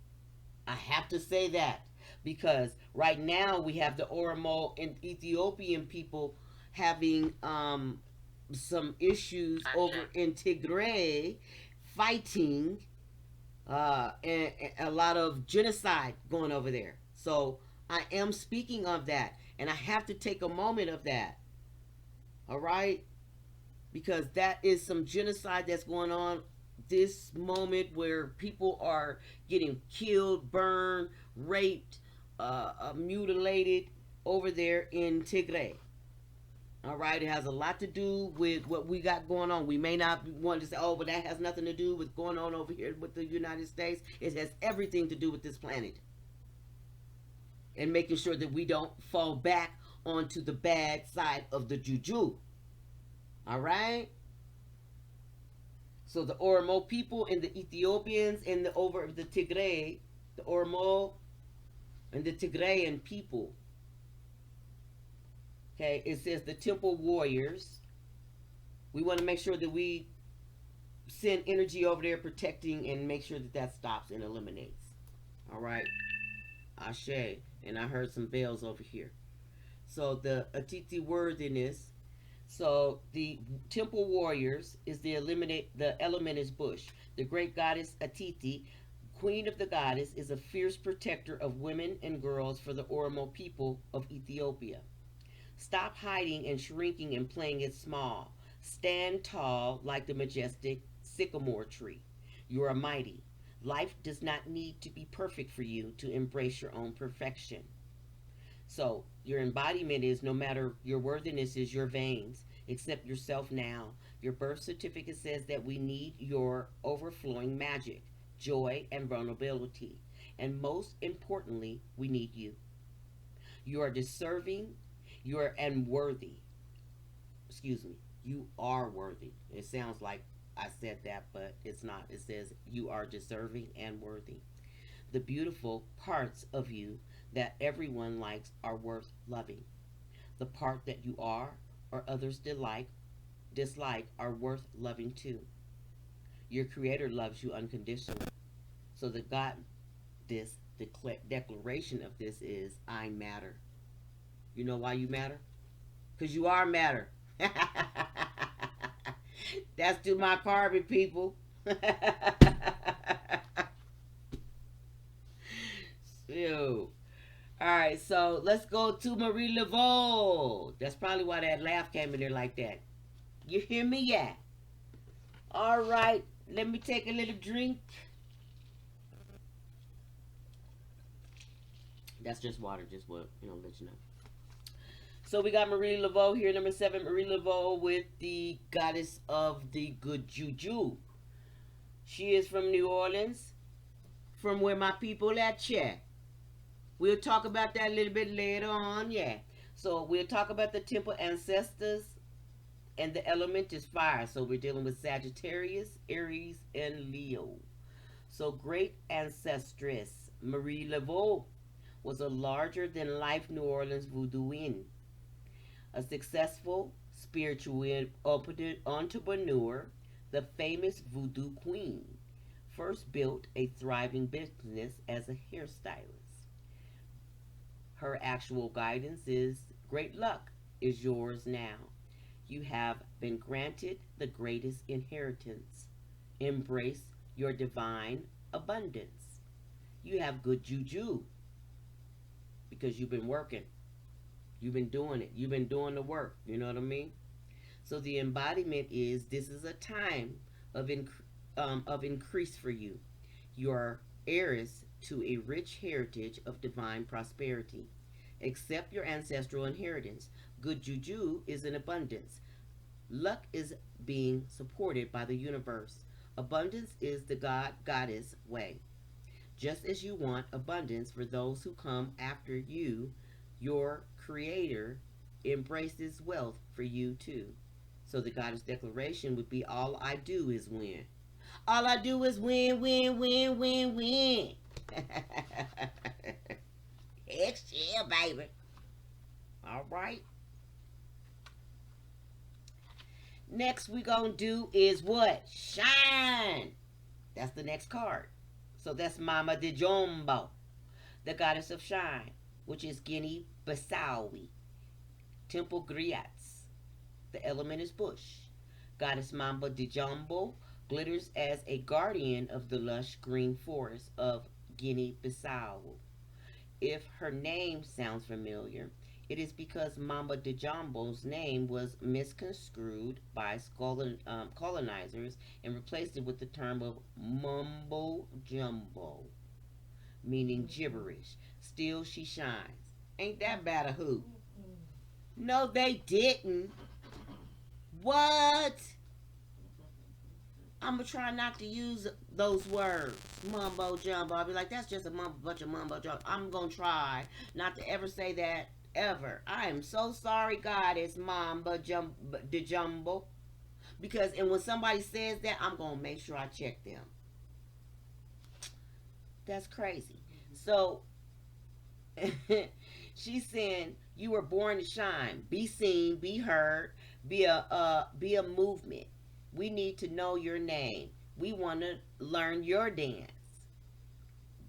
A: have to say that because right now we have the Oromo and Ethiopian people having some issues over in Tigray, fighting and a lot of genocide going over there. So I am speaking of that, and I have to take a moment of that. All right, because that is some genocide that's going on this moment where people are getting killed, burned, raped, mutilated over there in Tigray. All right, it has a lot to do with what we got going on. We may not want to say, oh, but that has nothing to do with going on over here with the United States. It has everything to do with this planet and making sure that we don't fall back onto the bad side of the juju. All right? So the Oromo people and the Ethiopians and the over the Tigray, the Oromo and the Tigrayan people. Okay, it says the temple warriors. We want to make sure that we send energy over there protecting and make sure that that stops and eliminates. All right. Ashe. And I heard some bells over here. So the Atiti worthiness. So the temple warriors is the element is bush. The great goddess Atiti, queen of the goddess, is a fierce protector of women and girls for the Oromo people of Ethiopia. Stop hiding and shrinking and playing it small. Stand tall like the majestic sycamore tree. You are mighty. Life does not need to be perfect for you to embrace your own perfection. So, your embodiment is no matter your worthiness is your veins. Accept yourself now. Your birth certificate says that we need your overflowing magic, joy, and vulnerability. And most importantly, we need you. You are deserving, you are and worthy. Excuse me. You are worthy. It sounds like I said that, but it's not. It says you are deserving and worthy. The beautiful parts of you that everyone likes are worth loving. The part that you are or others dislike are worth loving too. Your creator loves you unconditionally. So the God this declaration of this is I matter. You know why you matter? Because you are matter. That's to my carbon people. So, all right, so let's go to Marie Laveau. That's probably why that laugh came in there like that. You hear me? Yeah. All right, let me take a little drink. That's just water, just what, let you know. So we got Marie Laveau here, number 7. Marie Laveau with the goddess of the good juju. She is from New Orleans, from where my people at, yeah. We'll talk about that a little bit later on, yeah. So we'll talk about the temple ancestors And the element is fire. So we're dealing with Sagittarius, Aries, and Leo. So great ancestress Marie Laveau was a larger than life New Orleans voodooine, a successful spiritual entrepreneur, the famous voodoo queen, first built a thriving business as a hairstylist. Her actual guidance is great luck is yours now. You have been granted the greatest inheritance. Embrace your divine abundance. You have good juju because you've been working. You've been doing it. You've been doing the work. You know what I mean? So the embodiment is this is a time of increase for you. You are heirs to a rich heritage of divine prosperity. Accept your ancestral inheritance. Good juju is in abundance. Luck is being supported by the universe. Abundance is the God Goddess way. Just as you want abundance for those who come after you, your Creator embraces wealth for you too. So the Goddess declaration would be all I do is win. All I do is win, win, win, win, win. Heck yeah, baby. All right. Next we gonna do is what? Shine. That's the next card. So that's Mama de Jumbo, the goddess of shine, which is Guinea Bissawi. Temple Griats. The element is bush. Goddess Mamba de Jumbo glitters as a guardian of the lush green forest of Guinea Bissau. If her name sounds familiar, it is because Mamba de Jumbo's name was misconstrued by colonizers and replaced it with the term of mumbo jumbo, meaning gibberish. Still, she shines. Ain't that bad a hoot? No, they didn't. What? I'm gonna try not to use those words, mumbo jumbo. I'll be like, that's just a bunch of mumbo jumbo. I'm gonna try not to ever say that ever. I am so sorry, God, it's mumbo jumbo, because and when somebody says that, I'm gonna make sure I check them. That's crazy. So she's saying you were born to shine, be seen, be heard, be a movement. We need to know your name. We want to learn your dance.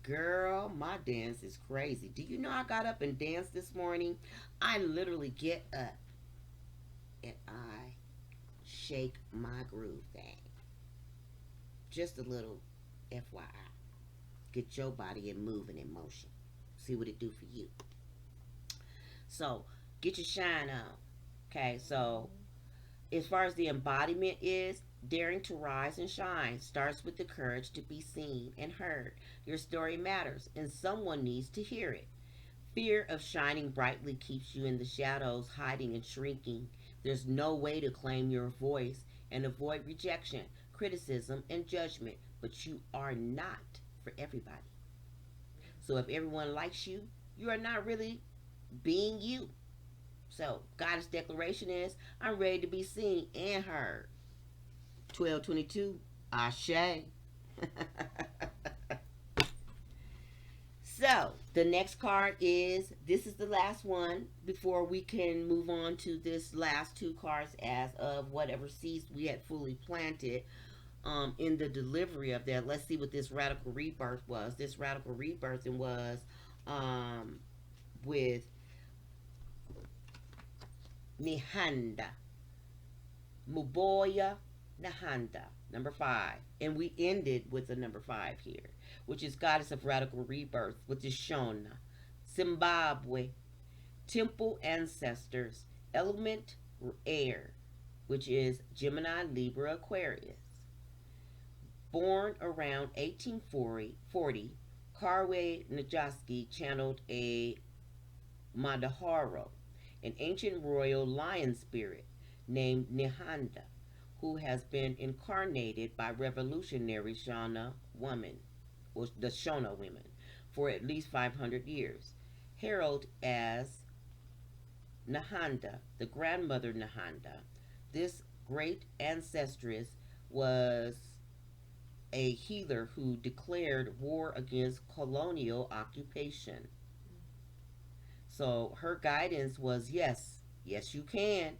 A: Girl, my dance is crazy. Do you know I got up and danced this morning? I literally get up and I shake my groove thing. Just a little FYI. Get your body in moving in motion. See what it do for you. So, get your shine on. Okay, so as far as the embodiment is, daring to rise and shine starts with the courage to be seen and heard. Your story matters, and someone needs to hear it. Fear of shining brightly keeps you in the shadows, hiding and shrinking. There's no way to claim your voice and avoid rejection, criticism, and judgment, but you are not for everybody. So if everyone likes you, you are not really being you. So, Goddess declaration is, I'm ready to be seen and heard. 1222, Ashe. So, the next card is, this is the last one before we can move on to this last two cards as of whatever seeds we had fully planted in the delivery of that. Let's see what this radical rebirth was. This radical rebirthing was with Nihanda. Muboya Nahanda, number 5. And we ended with the number 5 here, which is Goddess of Radical Rebirth, which is Shona. Zimbabwe, Temple Ancestors, Element Air, which is Gemini, Libra, Aquarius. Born around 1840, Karwe Najaski channeled a Madaharo, an ancient royal lion spirit named Nihanda, who has been incarnated by revolutionary Shona women, or the Shona women, for at least 500 years. Heralded as Nahanda, the grandmother Nahanda, This great ancestress was a healer who declared war against colonial occupation. So her guidance was yes, yes, you can.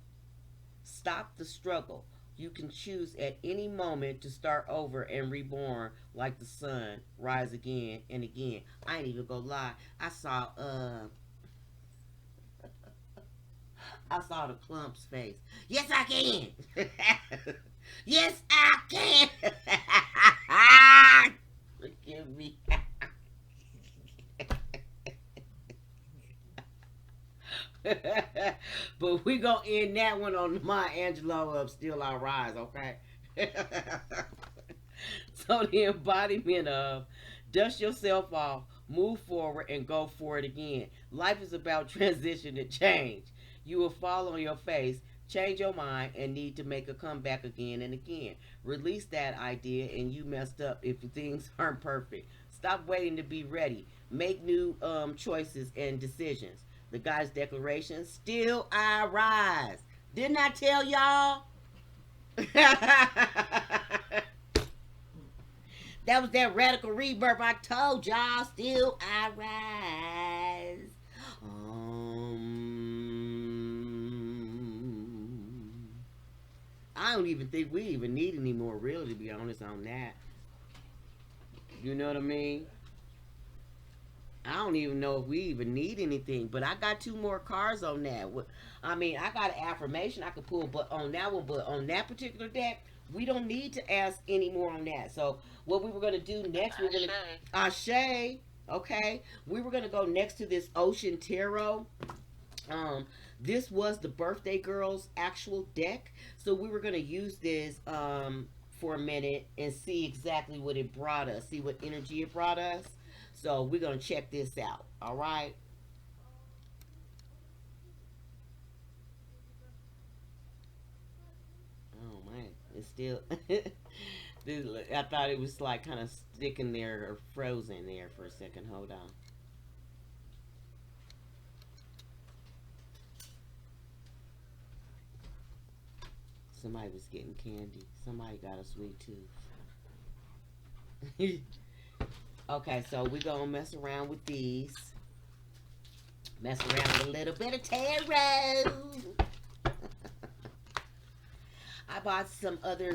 A: Stop the struggle. You can choose at any moment to start over and reborn like the sun, rise again and again. I ain't even gonna lie. I saw the clump's face. Yes, I can. Yes, I can. Forgive me. But we gonna end that one on my Angelo of Still I Rise, okay? So the embodiment of dust yourself off, move forward, and go for it again. Life is about transition and change. You will fall on your face, change your mind, and need to make a comeback again and again. Release that idea and you messed up if things aren't perfect. Stop waiting to be ready. Make new choices and decisions. The guy's declaration, still I rise. Didn't I tell y'all? That was that radical rebirth. I told y'all, still I rise. I don't even think we even need any more, really, to be honest on that. You know what I mean? I don't even know if we even need anything, but I got two more cards on that. I mean, I got an affirmation I could pull, but on that one, but on that particular deck, we don't need to ask any more on that. So what we were gonna do next, we're gonna Ashe. Okay, we were gonna go next to this Ocean Tarot. This was the birthday girl's actual deck, so we were gonna use this for a minute and see exactly what it brought us, see what energy it brought us. So we're gonna check this out. All right. Oh man, it's still. I thought it was like kind of sticking there or frozen there for a second. Hold on. Somebody was getting candy. Somebody got a sweet tooth. Okay, so we're gonna mess around with these. Mess around with a little bit of tarot. I bought some other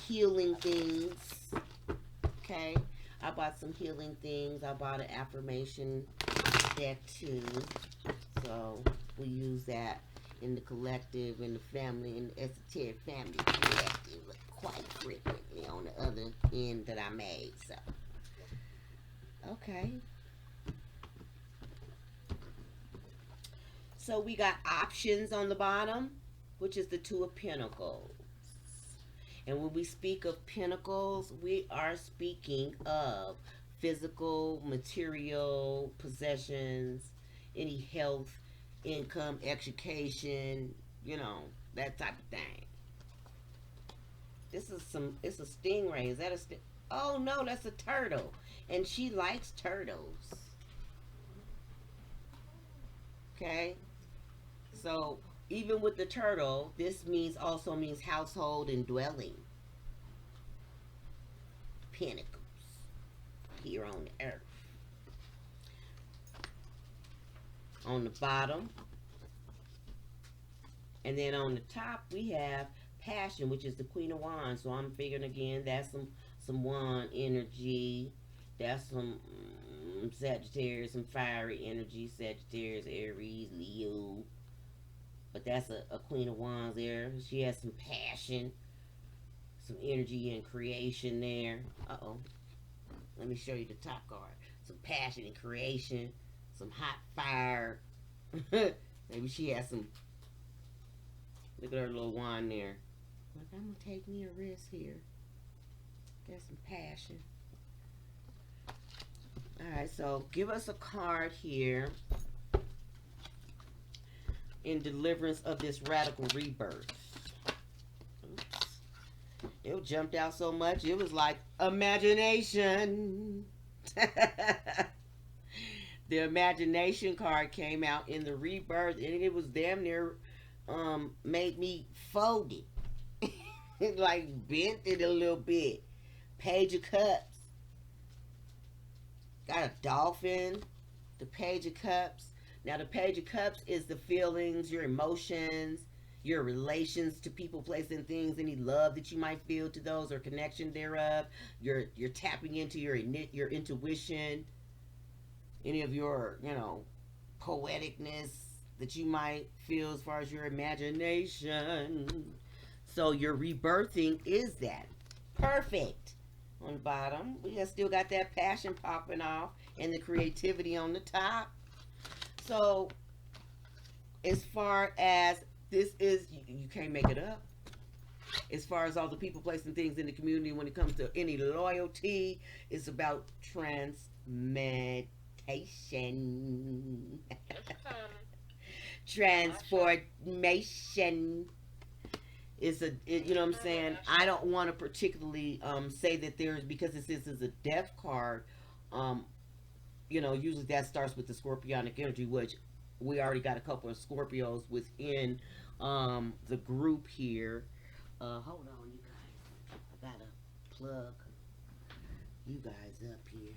A: healing things. Okay, I bought some healing things. I bought an affirmation deck too. So we use that in the collective, in the family, in the esoteric family collective quite frequently on the other end that I made. So, okay. So we got options on the bottom, which is the Two of Pentacles. And when we speak of pentacles, we are speaking of physical, material, possessions, any health, income, education, that type of thing. It's a stingray. Is that a Oh no, that's a turtle. And she likes turtles. Okay? So even with the turtle, this also means household and dwelling. Pentacles here on the earth. On the bottom, and then on the top we have passion, which is the Queen of Wands. So I'm figuring again that's some wand energy. That's some Sagittarius, some fiery energy. Sagittarius, Aries, Leo. But that's a Queen of Wands there. She has some passion, some energy and creation there. Uh-oh. Let me show you the top card. Some passion and creation. Some hot fire. Maybe she has some. Look at her little wand there. Like, I'm going to take me a risk here. Got some passion. Alright, so give us a card here in deliverance of this radical rebirth. Oops. It jumped out so much, it was like imagination. The imagination card came out in the rebirth, and it was damn near made me fold it. like bent it a little bit. Page of Cups. Got a dolphin. The Page of Cups. Now, the Page of Cups is the feelings, your emotions, your relations to people, places, and things, any love that you might feel to those or connection thereof. You're tapping into your intuition, any of your, poeticness that you might feel as far as your imagination. So your rebirthing is that. Perfect. On the bottom, we still got that passion popping off and the creativity on the top. So as far as this is, you can't make it up. As far as all the people, places, and things in the community, when it comes to any loyalty, it's about transmutation. Transformation. You know what I'm saying? I don't want to particularly say that there's, because this is a death card, usually that starts with the scorpionic energy, which we already got a couple of Scorpios within the group here. Hold on, you guys. I gotta plug you guys up here.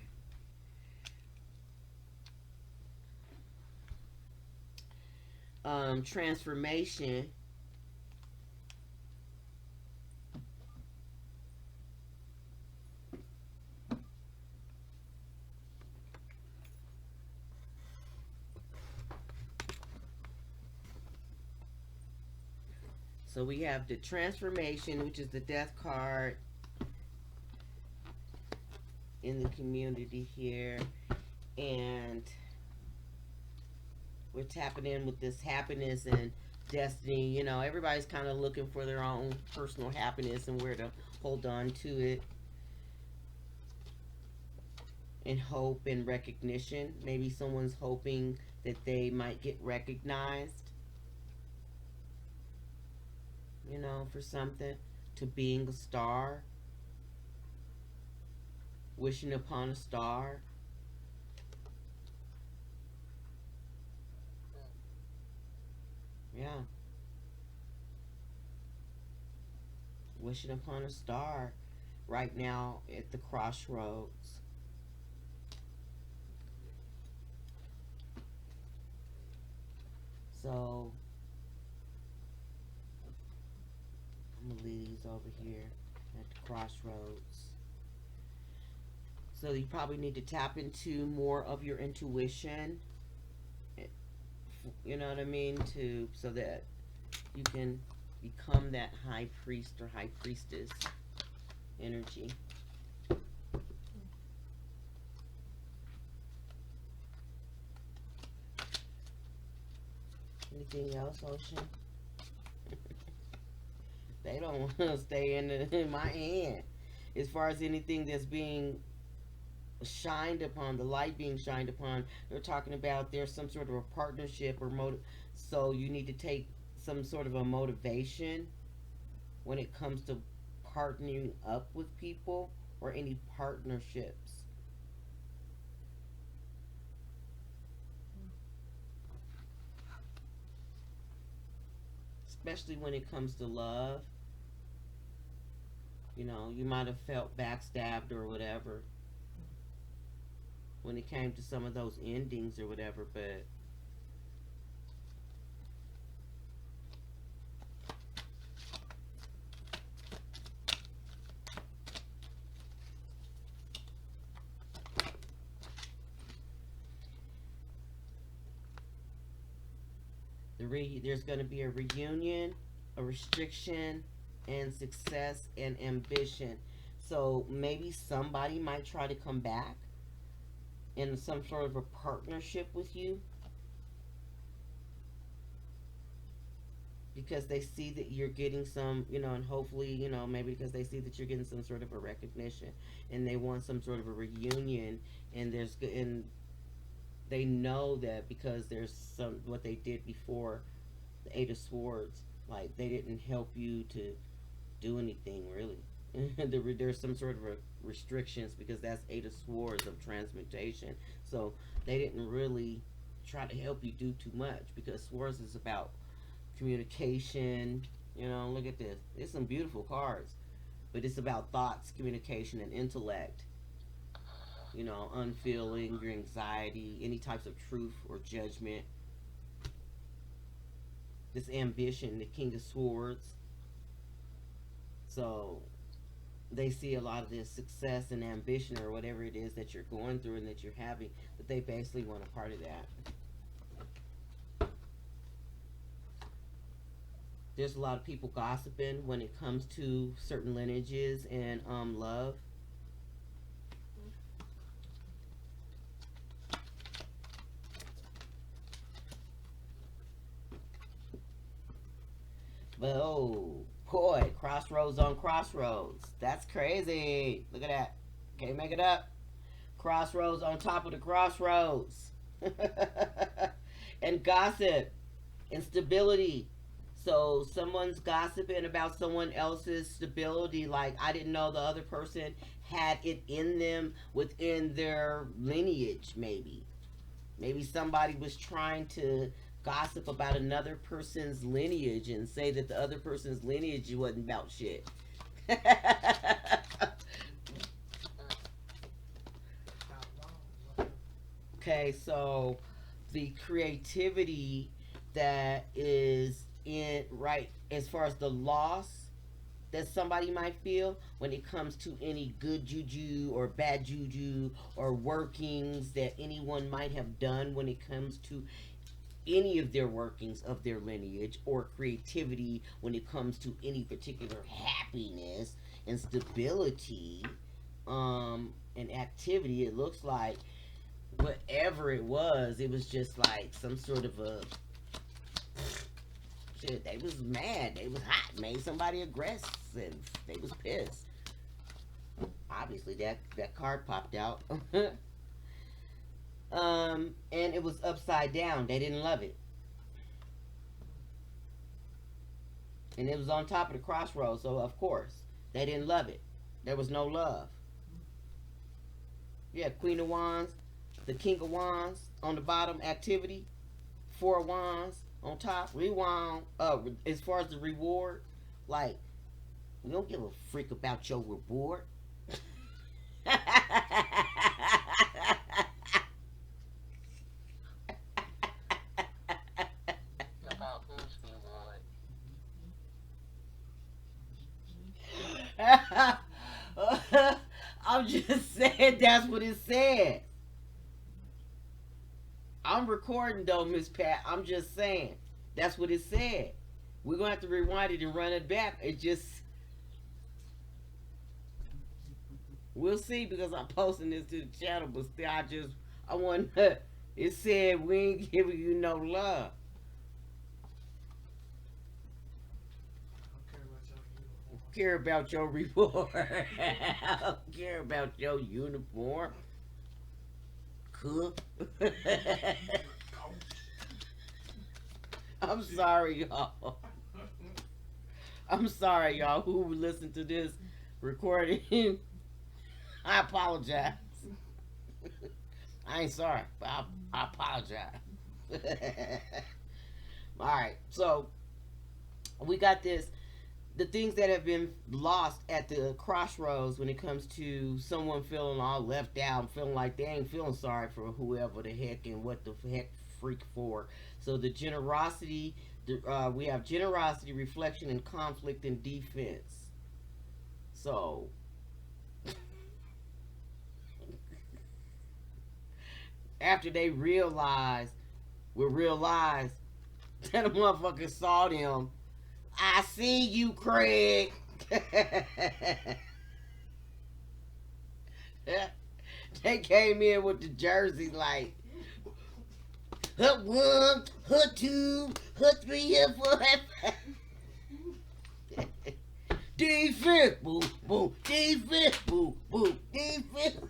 A: Transformation. So we have the transformation, which is the death card in the community here. And we're tapping in with this happiness and destiny. Everybody's kind of looking for their own personal happiness and where to hold on to it. And hope and recognition. Maybe someone's hoping that they might get recognized, for something, to being a star, wishing upon a star. Yeah. Wishing upon a star right now at the crossroads. So I'm gonna leave these over here at the crossroads. So you probably need to tap into more of your intuition. You know what I mean? So that you can become that high priest or high priestess energy. Anything else, Ocean? They don't want to stay in my hand. As far as anything that's being shined upon, the light being shined upon, they're talking about there's some sort of a partnership or so you need to take some sort of a motivation when it comes to partnering up with people or any partnerships. Especially when it comes to love. You might have felt backstabbed or whatever when it came to some of those endings or whatever, but there's going to be a reunion, a restriction, and success and ambition. So maybe somebody might try to come back in some sort of a partnership with you because they see that you're getting some, and hopefully, maybe because they see that you're getting some sort of a recognition and they want some sort of a reunion, and they know that because there's what they did before the Eight of Swords, like they didn't help you to do anything really. There's some sort of restrictions because that's Eight of Swords of transmutation. So they didn't really try to help you do too much because Swords is about communication, You know, look at this. It's some beautiful cards, but it's about thoughts, communication, and intellect. You know, unfeeling, your anxiety, any types of truth or judgment. This ambition, the King of Swords. So they see a lot of this success and ambition or whatever it is that you're going through and that you're having, but they basically want a part of that. There's a lot of people gossiping when it comes to certain lineages and love. But oh boy, crossroads on crossroads. That's crazy. Look at that. Can't make it up. Crossroads on top of the crossroads. And gossip. Instability. So someone's gossiping about someone else's stability. Like, I didn't know the other person had it in them within their lineage, maybe. Maybe somebody was trying to gossip about another person's lineage and say that the other person's lineage wasn't about shit. Okay, so the creativity that is in, right, as far as the loss that somebody might feel when it comes to any good juju or bad juju or workings that anyone might have done when it comes to any of their workings of their lineage, or creativity when it comes to any particular happiness and stability and activity. It looks like whatever it was just like some sort of a shit. They was mad, they was hot, made somebody aggressive, they was pissed. Obviously that card popped out. And it was upside down. They didn't love it. And it was on top of the crossroads, so of course, they didn't love it. There was no love. Yeah, Queen of Wands, the King of Wands on the bottom, activity. Four of Wands on top, rewound. As far as the reward, like, we don't give a freak about your reward. I'm just saying that's what it said. I'm recording though, Miss Pat. I'm just saying that's what it said. We're gonna have to rewind it and run it back. It just, we'll see, because I'm posting this to the channel, but still I want it said we ain't giving you no love. Care about your reward. I don't care about your uniform. Cook. I'm sorry, y'all. I'm sorry, y'all, who listened to this recording. I apologize. I ain't sorry, but I apologize. Alright, so we got this. The things that have been lost at the crossroads when it comes to someone feeling all left out, feeling like they ain't feeling sorry for whoever the heck and what the heck freak for. So the generosity, we have generosity, reflection, and conflict and defense. So after they realized, that a motherfucker saw them. I see you, Craig. They came in with the jersey like hut 1, hut 2, hut 3, hut 4, hut 5. Defense, boo, boo, defense, boo, boo, defense.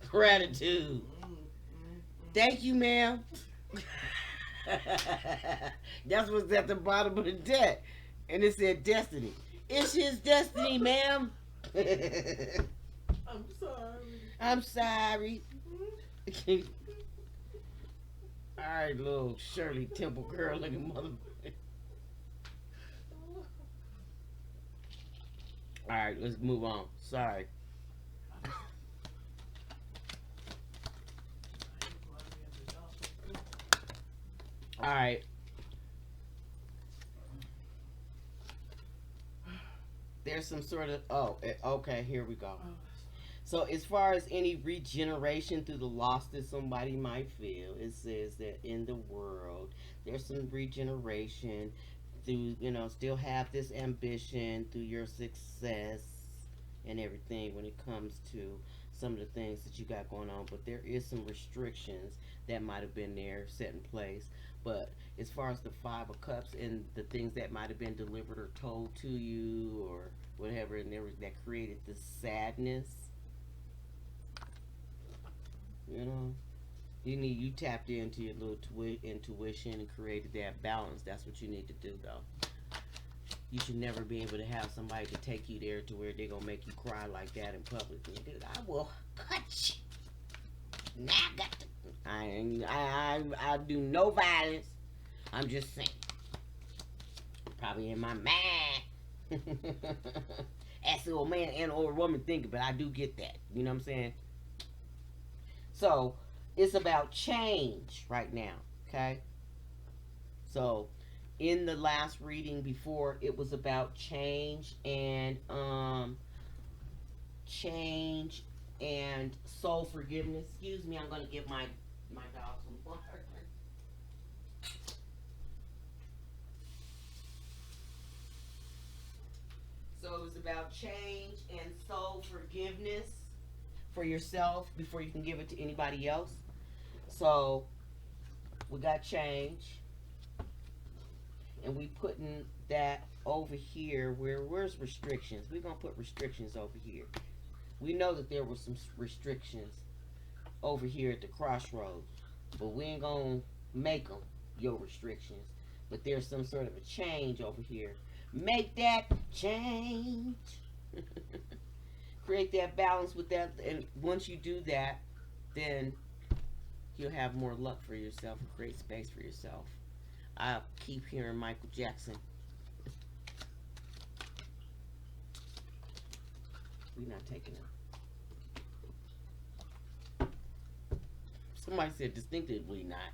A: Gratitude. Thank you, ma'am. That's what's at the bottom of the deck. And it said destiny. It's his destiny, ma'am.
C: I'm sorry.
A: I'm sorry. Alright, little Shirley Temple girl looking mother. Alright, let's move on. Sorry. Alright. There's some sort of. Oh, okay, here we go. So, as far as any regeneration through the loss that somebody might feel, it says that in the world, there's some regeneration through, still have this ambition through your success and everything when it comes to some of the things that you got going on. But there is some restrictions that might have been there set in place. But as far as the Five of Cups and the things that might have been delivered or told to you or whatever, and that created this sadness. You tapped into your little intuition and created that balance. That's what you need to do, though. You should never be able to have somebody to take you there to where they're gonna make you cry like that in public. Dude, I will cut you. Now I got to. I do no violence. I'm just saying. Probably in my mind. As the old man and old woman thinking, but I do get that. You know what I'm saying? So, it's about change right now, okay? So, in the last reading before, it was about change and soul forgiveness. Excuse me, I'm gonna give my dog some water. So it was about change and soul forgiveness for yourself before you can give it to anybody else. So we got change, and we putting that over here. Where's restrictions? We're gonna put restrictions over here. We know that there were some restrictions over here at the crossroads, but we ain't gonna make them your restrictions. But there's some sort of a change over here. Make that change. Create that balance with that, and once you do that, then you'll have more luck for yourself and create space for yourself. I keep hearing Michael Jackson. We're not taking it. Somebody said distinctively not.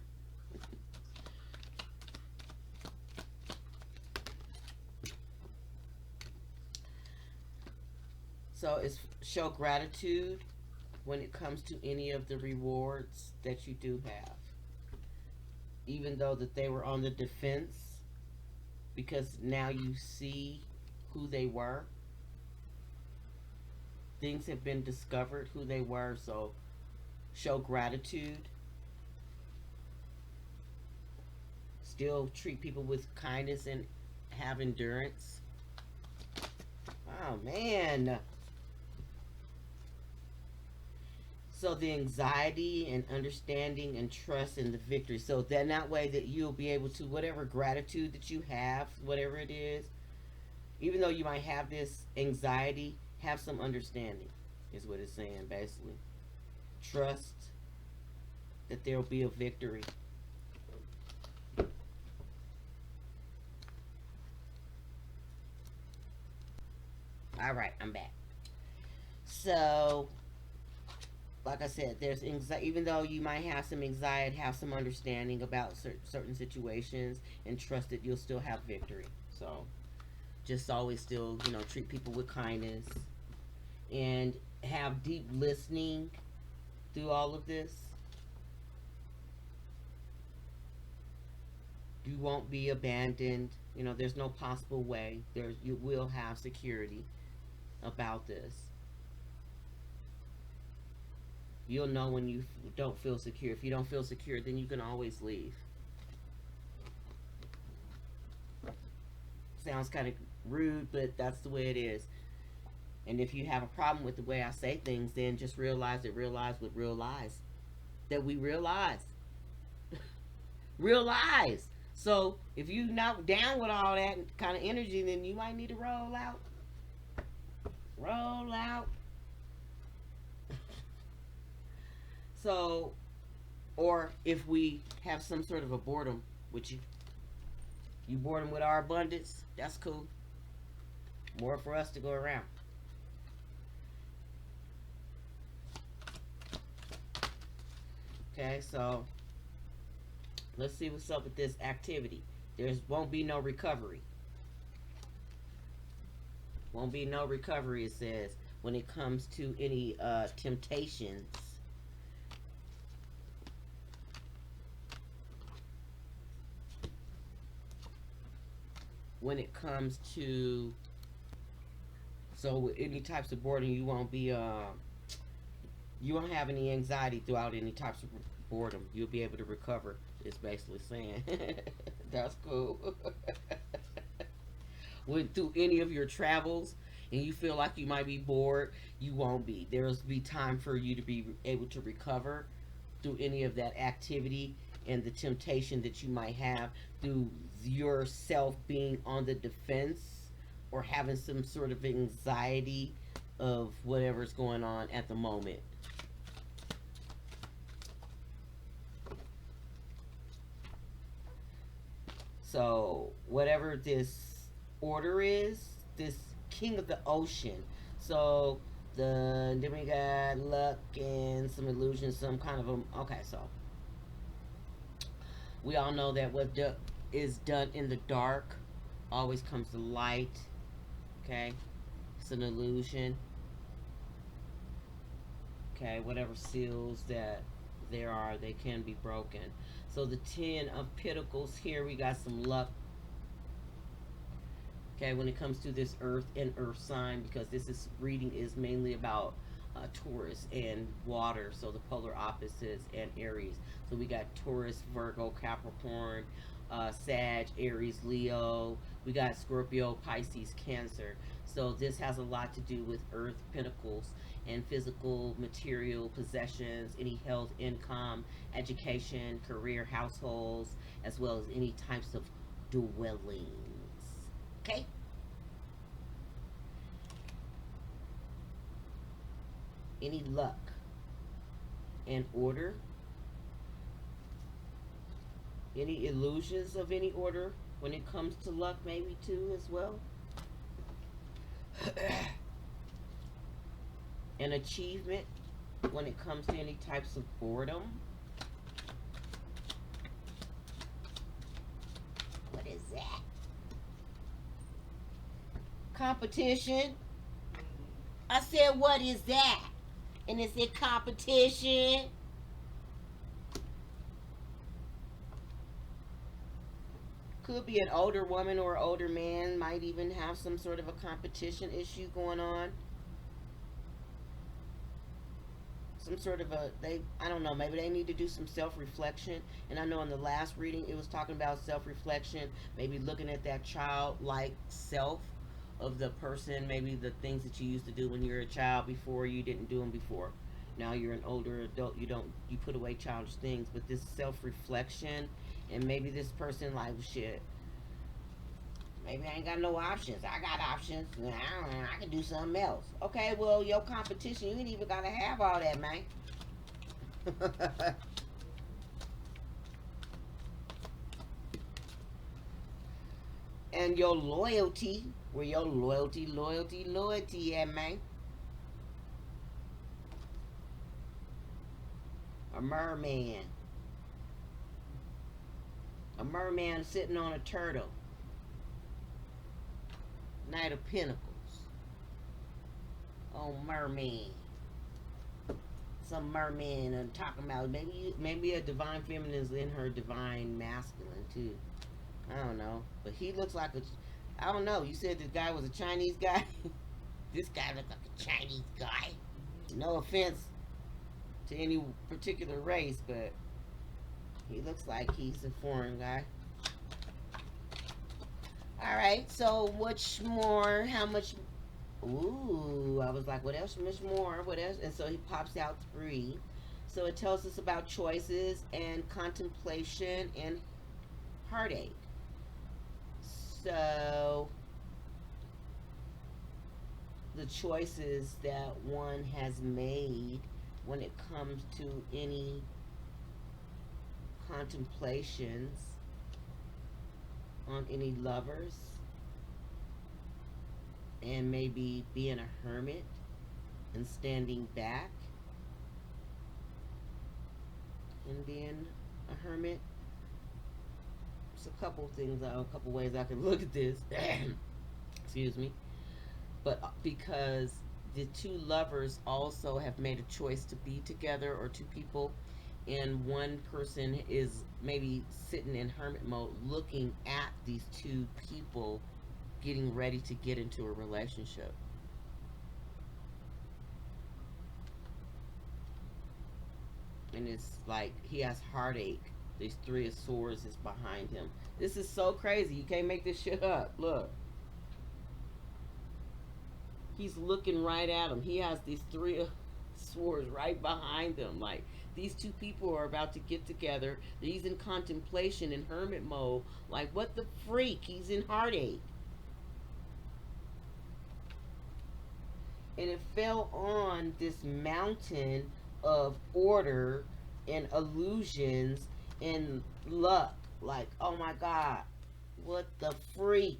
A: So it's show gratitude when it comes to any of the rewards that you do have. Even though that they were on the defense, because now you see who they were. Things have been discovered who they were, so show gratitude. Still treat people with kindness and have endurance. Oh man. So the anxiety and understanding and trust in the victory. So that way that you'll be able to, whatever gratitude that you have, whatever it is, even though you might have this anxiety, have some understanding, is what it's saying basically. Trust that there'll be a victory. All right, I'm back. So, like I said, there's anxiety. Even though you might have some anxiety, have some understanding about certain situations, and trust that you'll still have victory. So, just always still, treat people with kindness, and have deep listening through all of this. You won't be abandoned. There's no possible way. You will have security about this. You'll know when you don't feel secure. If you don't feel secure, then you can always leave. Sounds kind of rude, but that's the way it is. And if you have a problem with the way I say things, then just realize with real lies that we realize. Realize. So if you're not down with all that kind of energy, then you might need to roll out. Roll out. So Or if we have some sort of a boredom with you, you boredom with our abundance, that's cool. More for us to go around. Okay, so let's see what's up with this activity. There won't be no recovery. Won't be no recovery, it says, when it comes to any temptations. When it comes to, so with any types of boredom, you won't be you won't have any anxiety throughout any types of boredom. You'll be able to recover. It's basically saying that's cool. When through any of your travels and you feel like you might be bored, you won't be. There'll be time for you to be able to recover through any of that activity and the temptation that you might have through yourself being on the defense or having some sort of anxiety of whatever's going on at the moment. So, whatever this order is, this king of the ocean. So, then we got luck and some illusion, some kind of a. Okay, so we all know that what is done in the dark always comes to light. Okay, it's an illusion. Okay, whatever seals that there are, they can be broken. So the 10 of Pentacles here, we got some luck. Okay, when it comes to this earth and earth sign, because this reading is mainly about Taurus and water, so the polar opposites and Aries. So we got Taurus, Virgo, Capricorn, Sag, Aries, Leo. We got Scorpio, Pisces, Cancer. So this has a lot to do with earth, pentacles, and physical, material, possessions, any health, income, education, career, households, as well as any types of dwellings. Okay? Any luck and order? Any illusions of any order when it comes to luck, maybe too, as well? An achievement when it comes to any types of boredom? What is that? Competition? I said, what is that? And it said competition. Could be an older woman or older man, might even have some sort of a competition issue going on. Some sort of I don't know, maybe they need to do some self-reflection. And I know in the last reading it was talking about self-reflection, maybe looking at that childlike self of the person, maybe the things that you used to do when you were a child before, you didn't do them before. Now you're an older adult, you put away childish things, but this self-reflection, and maybe this person like, shit, maybe I ain't got no options. I got options. I can do something else. Okay, well, your competition, you ain't even gotta have all that, man. And your loyalty, where your loyalty at, man. A merman. A merman sitting on a turtle. Knight of Pentacles. Oh, merman. Some merman I'm talking about. Maybe a divine feminine is in her divine masculine too. I don't know. But he looks like I don't know. You said this guy was a Chinese guy? This guy looks like a Chinese guy. No offense to any particular race, but he looks like he's a foreign guy. Alright, so much more? How much? Ooh, I was like, what else? Much more? What else? And so he pops out 3. So it tells us about choices and contemplation and heartache. So the choices that one has made when it comes to any contemplations on any lovers, and maybe being a hermit and standing back and being a hermit. There's a couple things, a couple ways I can look at this. Excuse me. But because the two lovers also have made a choice to be together, or two people, and one person is maybe sitting in hermit mode looking at these two people getting ready to get into a relationship. And it's like he has heartache. These three of swords is behind him. This is so crazy. You can't make this shit up. Look. He's looking right at him. He has these three of swords right behind him. Like, these two people are about to get together. He's in contemplation in hermit mode. Like, what the freak? He's in heartache. And it fell on this mountain of order and illusions and luck. Like, oh my God, what the freak?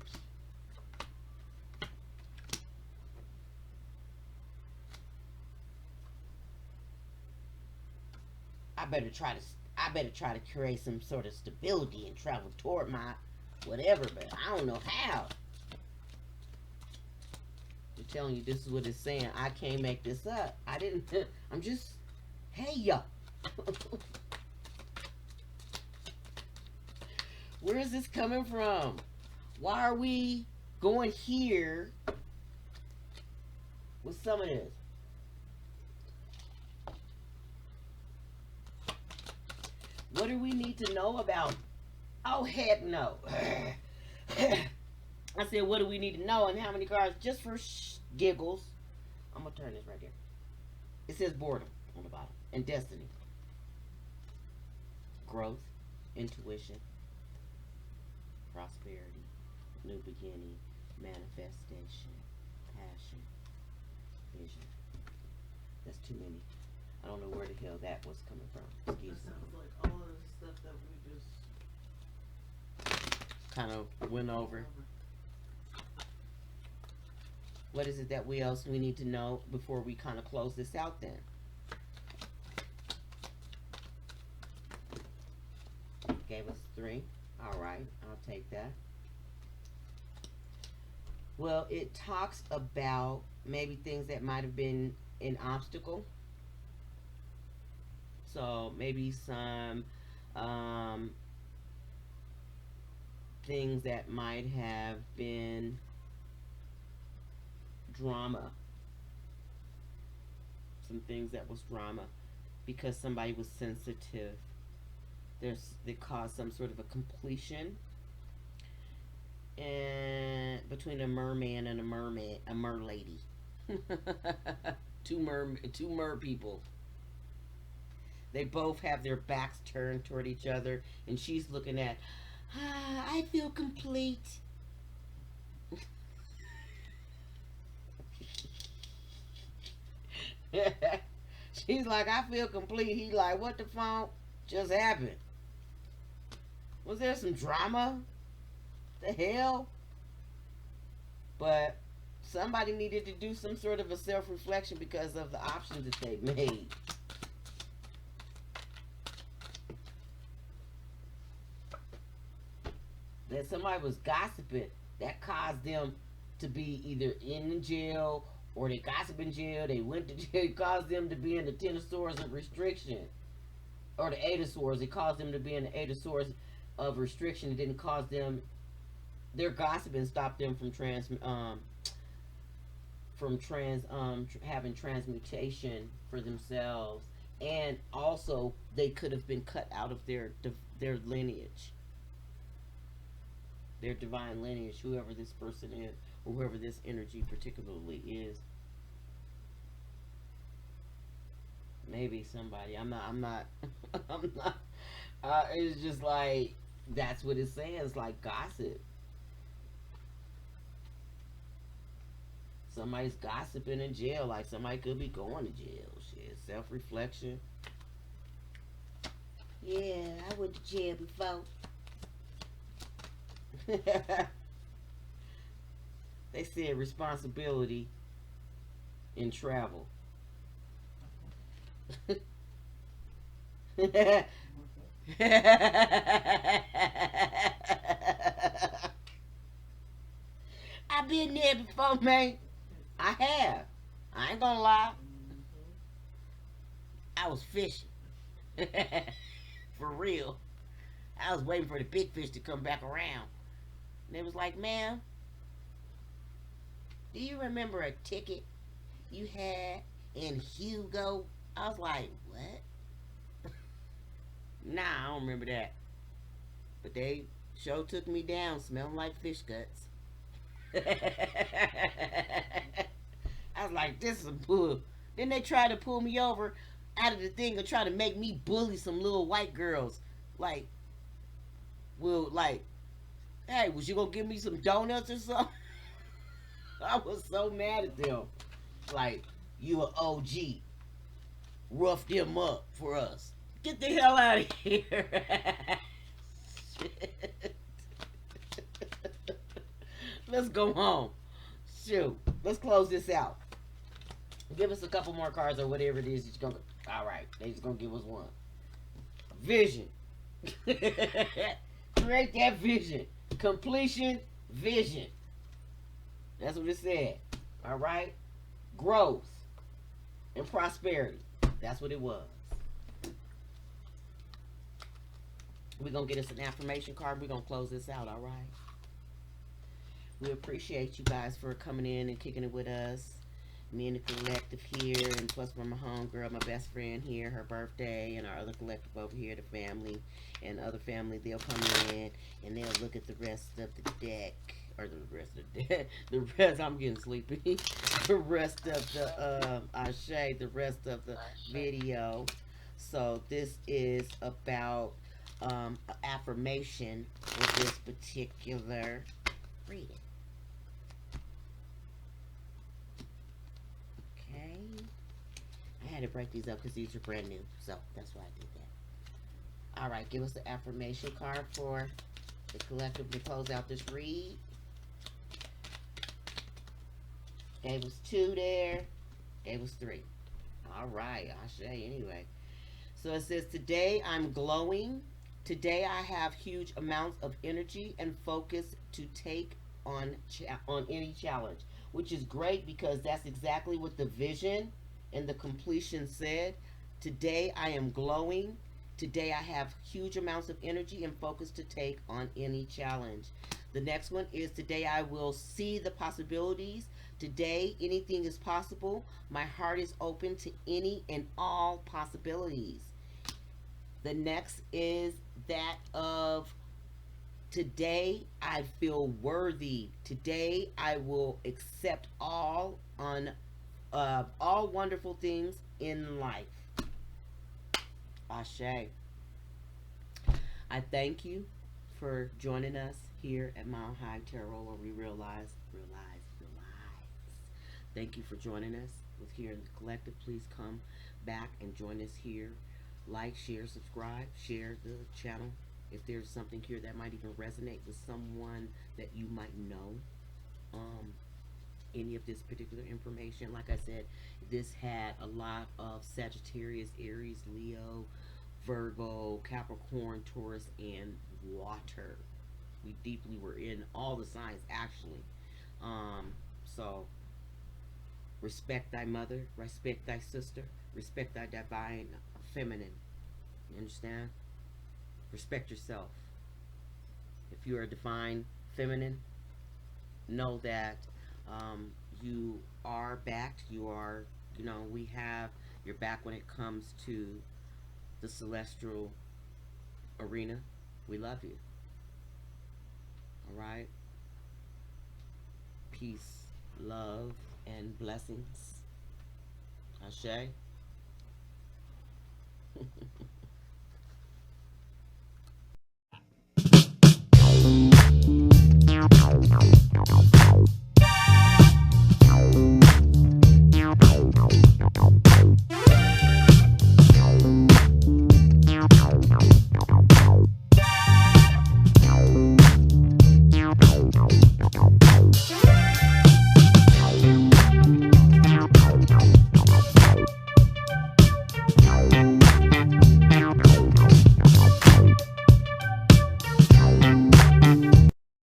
A: I better try to create some sort of stability and travel toward my whatever, but I don't know how. I'm telling you, this is what it's saying. I can't make this up. I didn't. I'm just, hey, yo. Where is this coming from? Why are we going here with some of this? What do we need to know about? Oh, heck no. I said, what do we need to know, and how many cards? Just for giggles. I'm going to turn this right here. It says boredom on the bottom. And destiny. Growth. Intuition. Prosperity. New beginning. Manifestation. Passion. Vision. That's too many. I don't know where the hell that was coming from. Excuse me.
C: Sounds like all of the stuff that we just
A: kind of went over. What is it that we need to know before we kind of close this out then? Gave us 3. All right, I'll take that. Well, it talks about maybe things that might have been an obstacle. So maybe some things that might have been drama. Some things that was drama because somebody was sensitive. They caused some sort of a completion, and between a merman and a mer lady. two mer people. They both have their backs turned toward each other, and she's looking at, I feel complete. She's like, I feel complete. He's like, what the fuck just happened? Was there some drama? The hell? But somebody needed to do some sort of a self-reflection because of the options that they made. That somebody was gossiping, that caused them to be either in jail, or they gossip in jail, they went to jail. It caused them to be in the 10 of swords of restriction, or the 8 of swords. It caused them to be in the 8 of swords of restriction. It didn't cause them, their gossiping stopped them from having transmutation for themselves, and also they could have been cut out of their lineage, their divine lineage, whoever this person is, or whoever this energy particularly is. Maybe somebody. I'm not. It's just like, that's what it's saying. It's like gossip. Somebody's gossiping in jail. Like, somebody could be going to jail. Shit. Self-reflection. Yeah, I went to jail before. They said responsibility in travel. I've been there before, man. I have. I ain't gonna lie. I was fishing. For real. I was waiting for the big fish to come back around. And it was like, ma'am, do you remember a ticket you had in Hugo? I was like, what? Nah, I don't remember that. But they sure took me down smelling like fish guts. I was like, this is a bull. Then they tried to pull me over out of the thing and try to make me bully some little white girls. Like, well, like, hey, was you gonna give me some donuts or something? I was so mad at them. Like, you an OG. Rough them up for us. Get the hell out of here. Let's go home. Shoot. Let's close this out. Give us a couple more cards or whatever it is you're gonna. All right, they just gonna give us one. Vision. Create that vision. Completion. Vision. That's what it said. All right. Growth and prosperity. That's what it was. We're gonna get us an affirmation card. We're gonna close this out. All right. We appreciate you guys for coming in and kicking it with us. Me and the collective here, and plus for my homegirl, my best friend here, her birthday, and our other collective over here, the family, and other family, they'll come in and they'll look at the rest of the deck, or the rest of the deck, the rest, I'm getting sleepy, the rest of the, Ashe, the rest of the video. So this is about, affirmation for this particular reading. I had to break these up because these are brand new, so that's why I did that. All right, give us the affirmation card for the collective to close out this read. Gave us 2 there. Gave us 3. All right, Ashe. Anyway, so it says, today I'm glowing. Today I have huge amounts of energy and focus to take on any challenge, which is great because that's exactly what the vision and the completion said. Today I am glowing. Today I have huge amounts of energy and focus to take on any challenge. The next one is, today I will see the possibilities. Today anything is possible. My heart is open to any and all possibilities. The next is that of, today I feel worthy. Today I will accept all wonderful things in life. Ashe. I thank you for joining us here at Mile High Tarot, where we realize. Thank you for joining us with here in the collective. Please come back and join us here. Like, share, subscribe, share the channel. If there's something here that might even resonate with someone that you might know, any of this particular information. Like I said, this had a lot of Sagittarius, Aries, Leo, Virgo, Capricorn, Taurus, and water. We deeply were in all the signs, actually. So respect thy mother, respect thy sister, respect thy divine feminine. You understand? Respect yourself. If you are a divine feminine, know that you are backed. You are, we have your back when it comes to the celestial arena. We love you. All right? Peace, love, and blessings. Ashe.